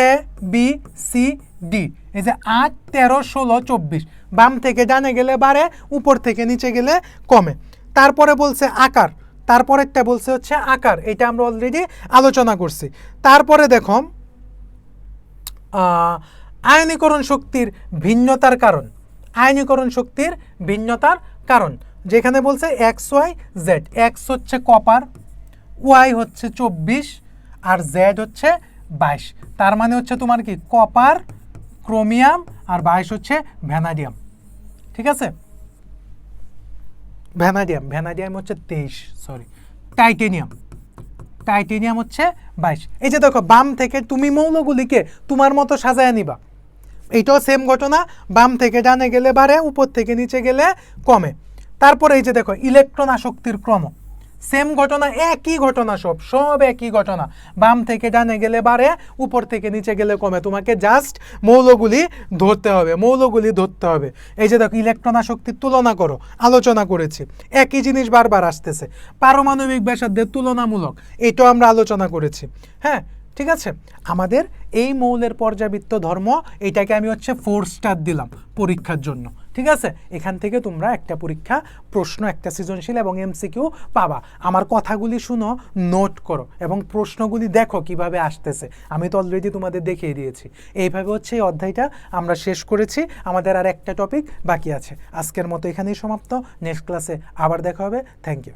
এ বি সি ডি, এই যে 8 13 16 24, বাম থেকে ডানে গেলে বাড়ে, উপর থেকে নিচে গেলে কমে। তারপরে বলছে আকার, তারপরেরটা বলছে হচ্ছে আকার, এটা আমরা অলরেডি আলোচনা করছি। তারপরে দেখো আয়নীকরণ শক্তির ভিন্নতার কারণ, আয়নীকরণ শক্তির ভিন্নতার কারণ, যেখানে বলছে এক্স ওয়াই জেড, এক্স হচ্ছে কপার, ওয়াই হচ্ছে 24 আর জেড হচ্ছে 22, তার মানে হচ্ছে তোমার কি কপার, ক্রোমিয়াম আর 22 হচ্ছে ভ্যানাডিয়াম। ঠিক আছে, ভ্যানাডিয়াম হচ্ছে 23, সরি টাইটেনিয়াম হচ্ছে 22। এই যে দেখো বাম থেকে তুমি মৌলগুলিকে তোমার মতো সাজায় নিবা, এইটাও সেম ঘটনা, বাম থেকে ডানে গেলে বাড়ে, উপর থেকে নিচে গেলে কমে। তারপরে এই যে দেখো ইলেকট্রন আসক্তির ক্রম, সেম ঘটনা, একই ঘটনা, সব একই ঘটনা। বাম থেকে ডানে গেলে বাড়ে, উপর থেকে নিচে গেলে কমে। তোমাকে জাস্ট মৌলগুলি ধরতে হবে। এই যে দেখো, ইলেকট্রন আসক্তির তুলনা করো, আলোচনা করেছি। একই জিনিস বারবার আসতেছে। পারমাণবিক ব্যাসার্ধের তুলনামূলক, এটাও আমরা আলোচনা করেছি। হ্যাঁ, ঠিক আছে। আমাদের এই মৌলের পর্যাবৃত্ত ধর্ম, এটাকে আমি 4 স্টার দিলাম পরীক্ষার জন্য। ঠিক আছে, এখান থেকে তোমরা একটা পরীক্ষা প্রশ্ন, একটা সৃজনশীল এবং এমসিকিউ পাবা। আমার কথাগুলি শুনো, নোট করো এবং প্রশ্নগুলি দেখো কিভাবে আসতেছে। আমি তো অলরেডি তোমাদের দেখিয়ে দিয়েছি। এইভাবে এই অধ্যায়টা আমরা শেষ করেছি। আমাদের আর একটা টপিক বাকি আছে। আজকের মতো এখানেই সমাপ্ত। নেক্সট ক্লাসে আবার দেখা হবে। Thank you.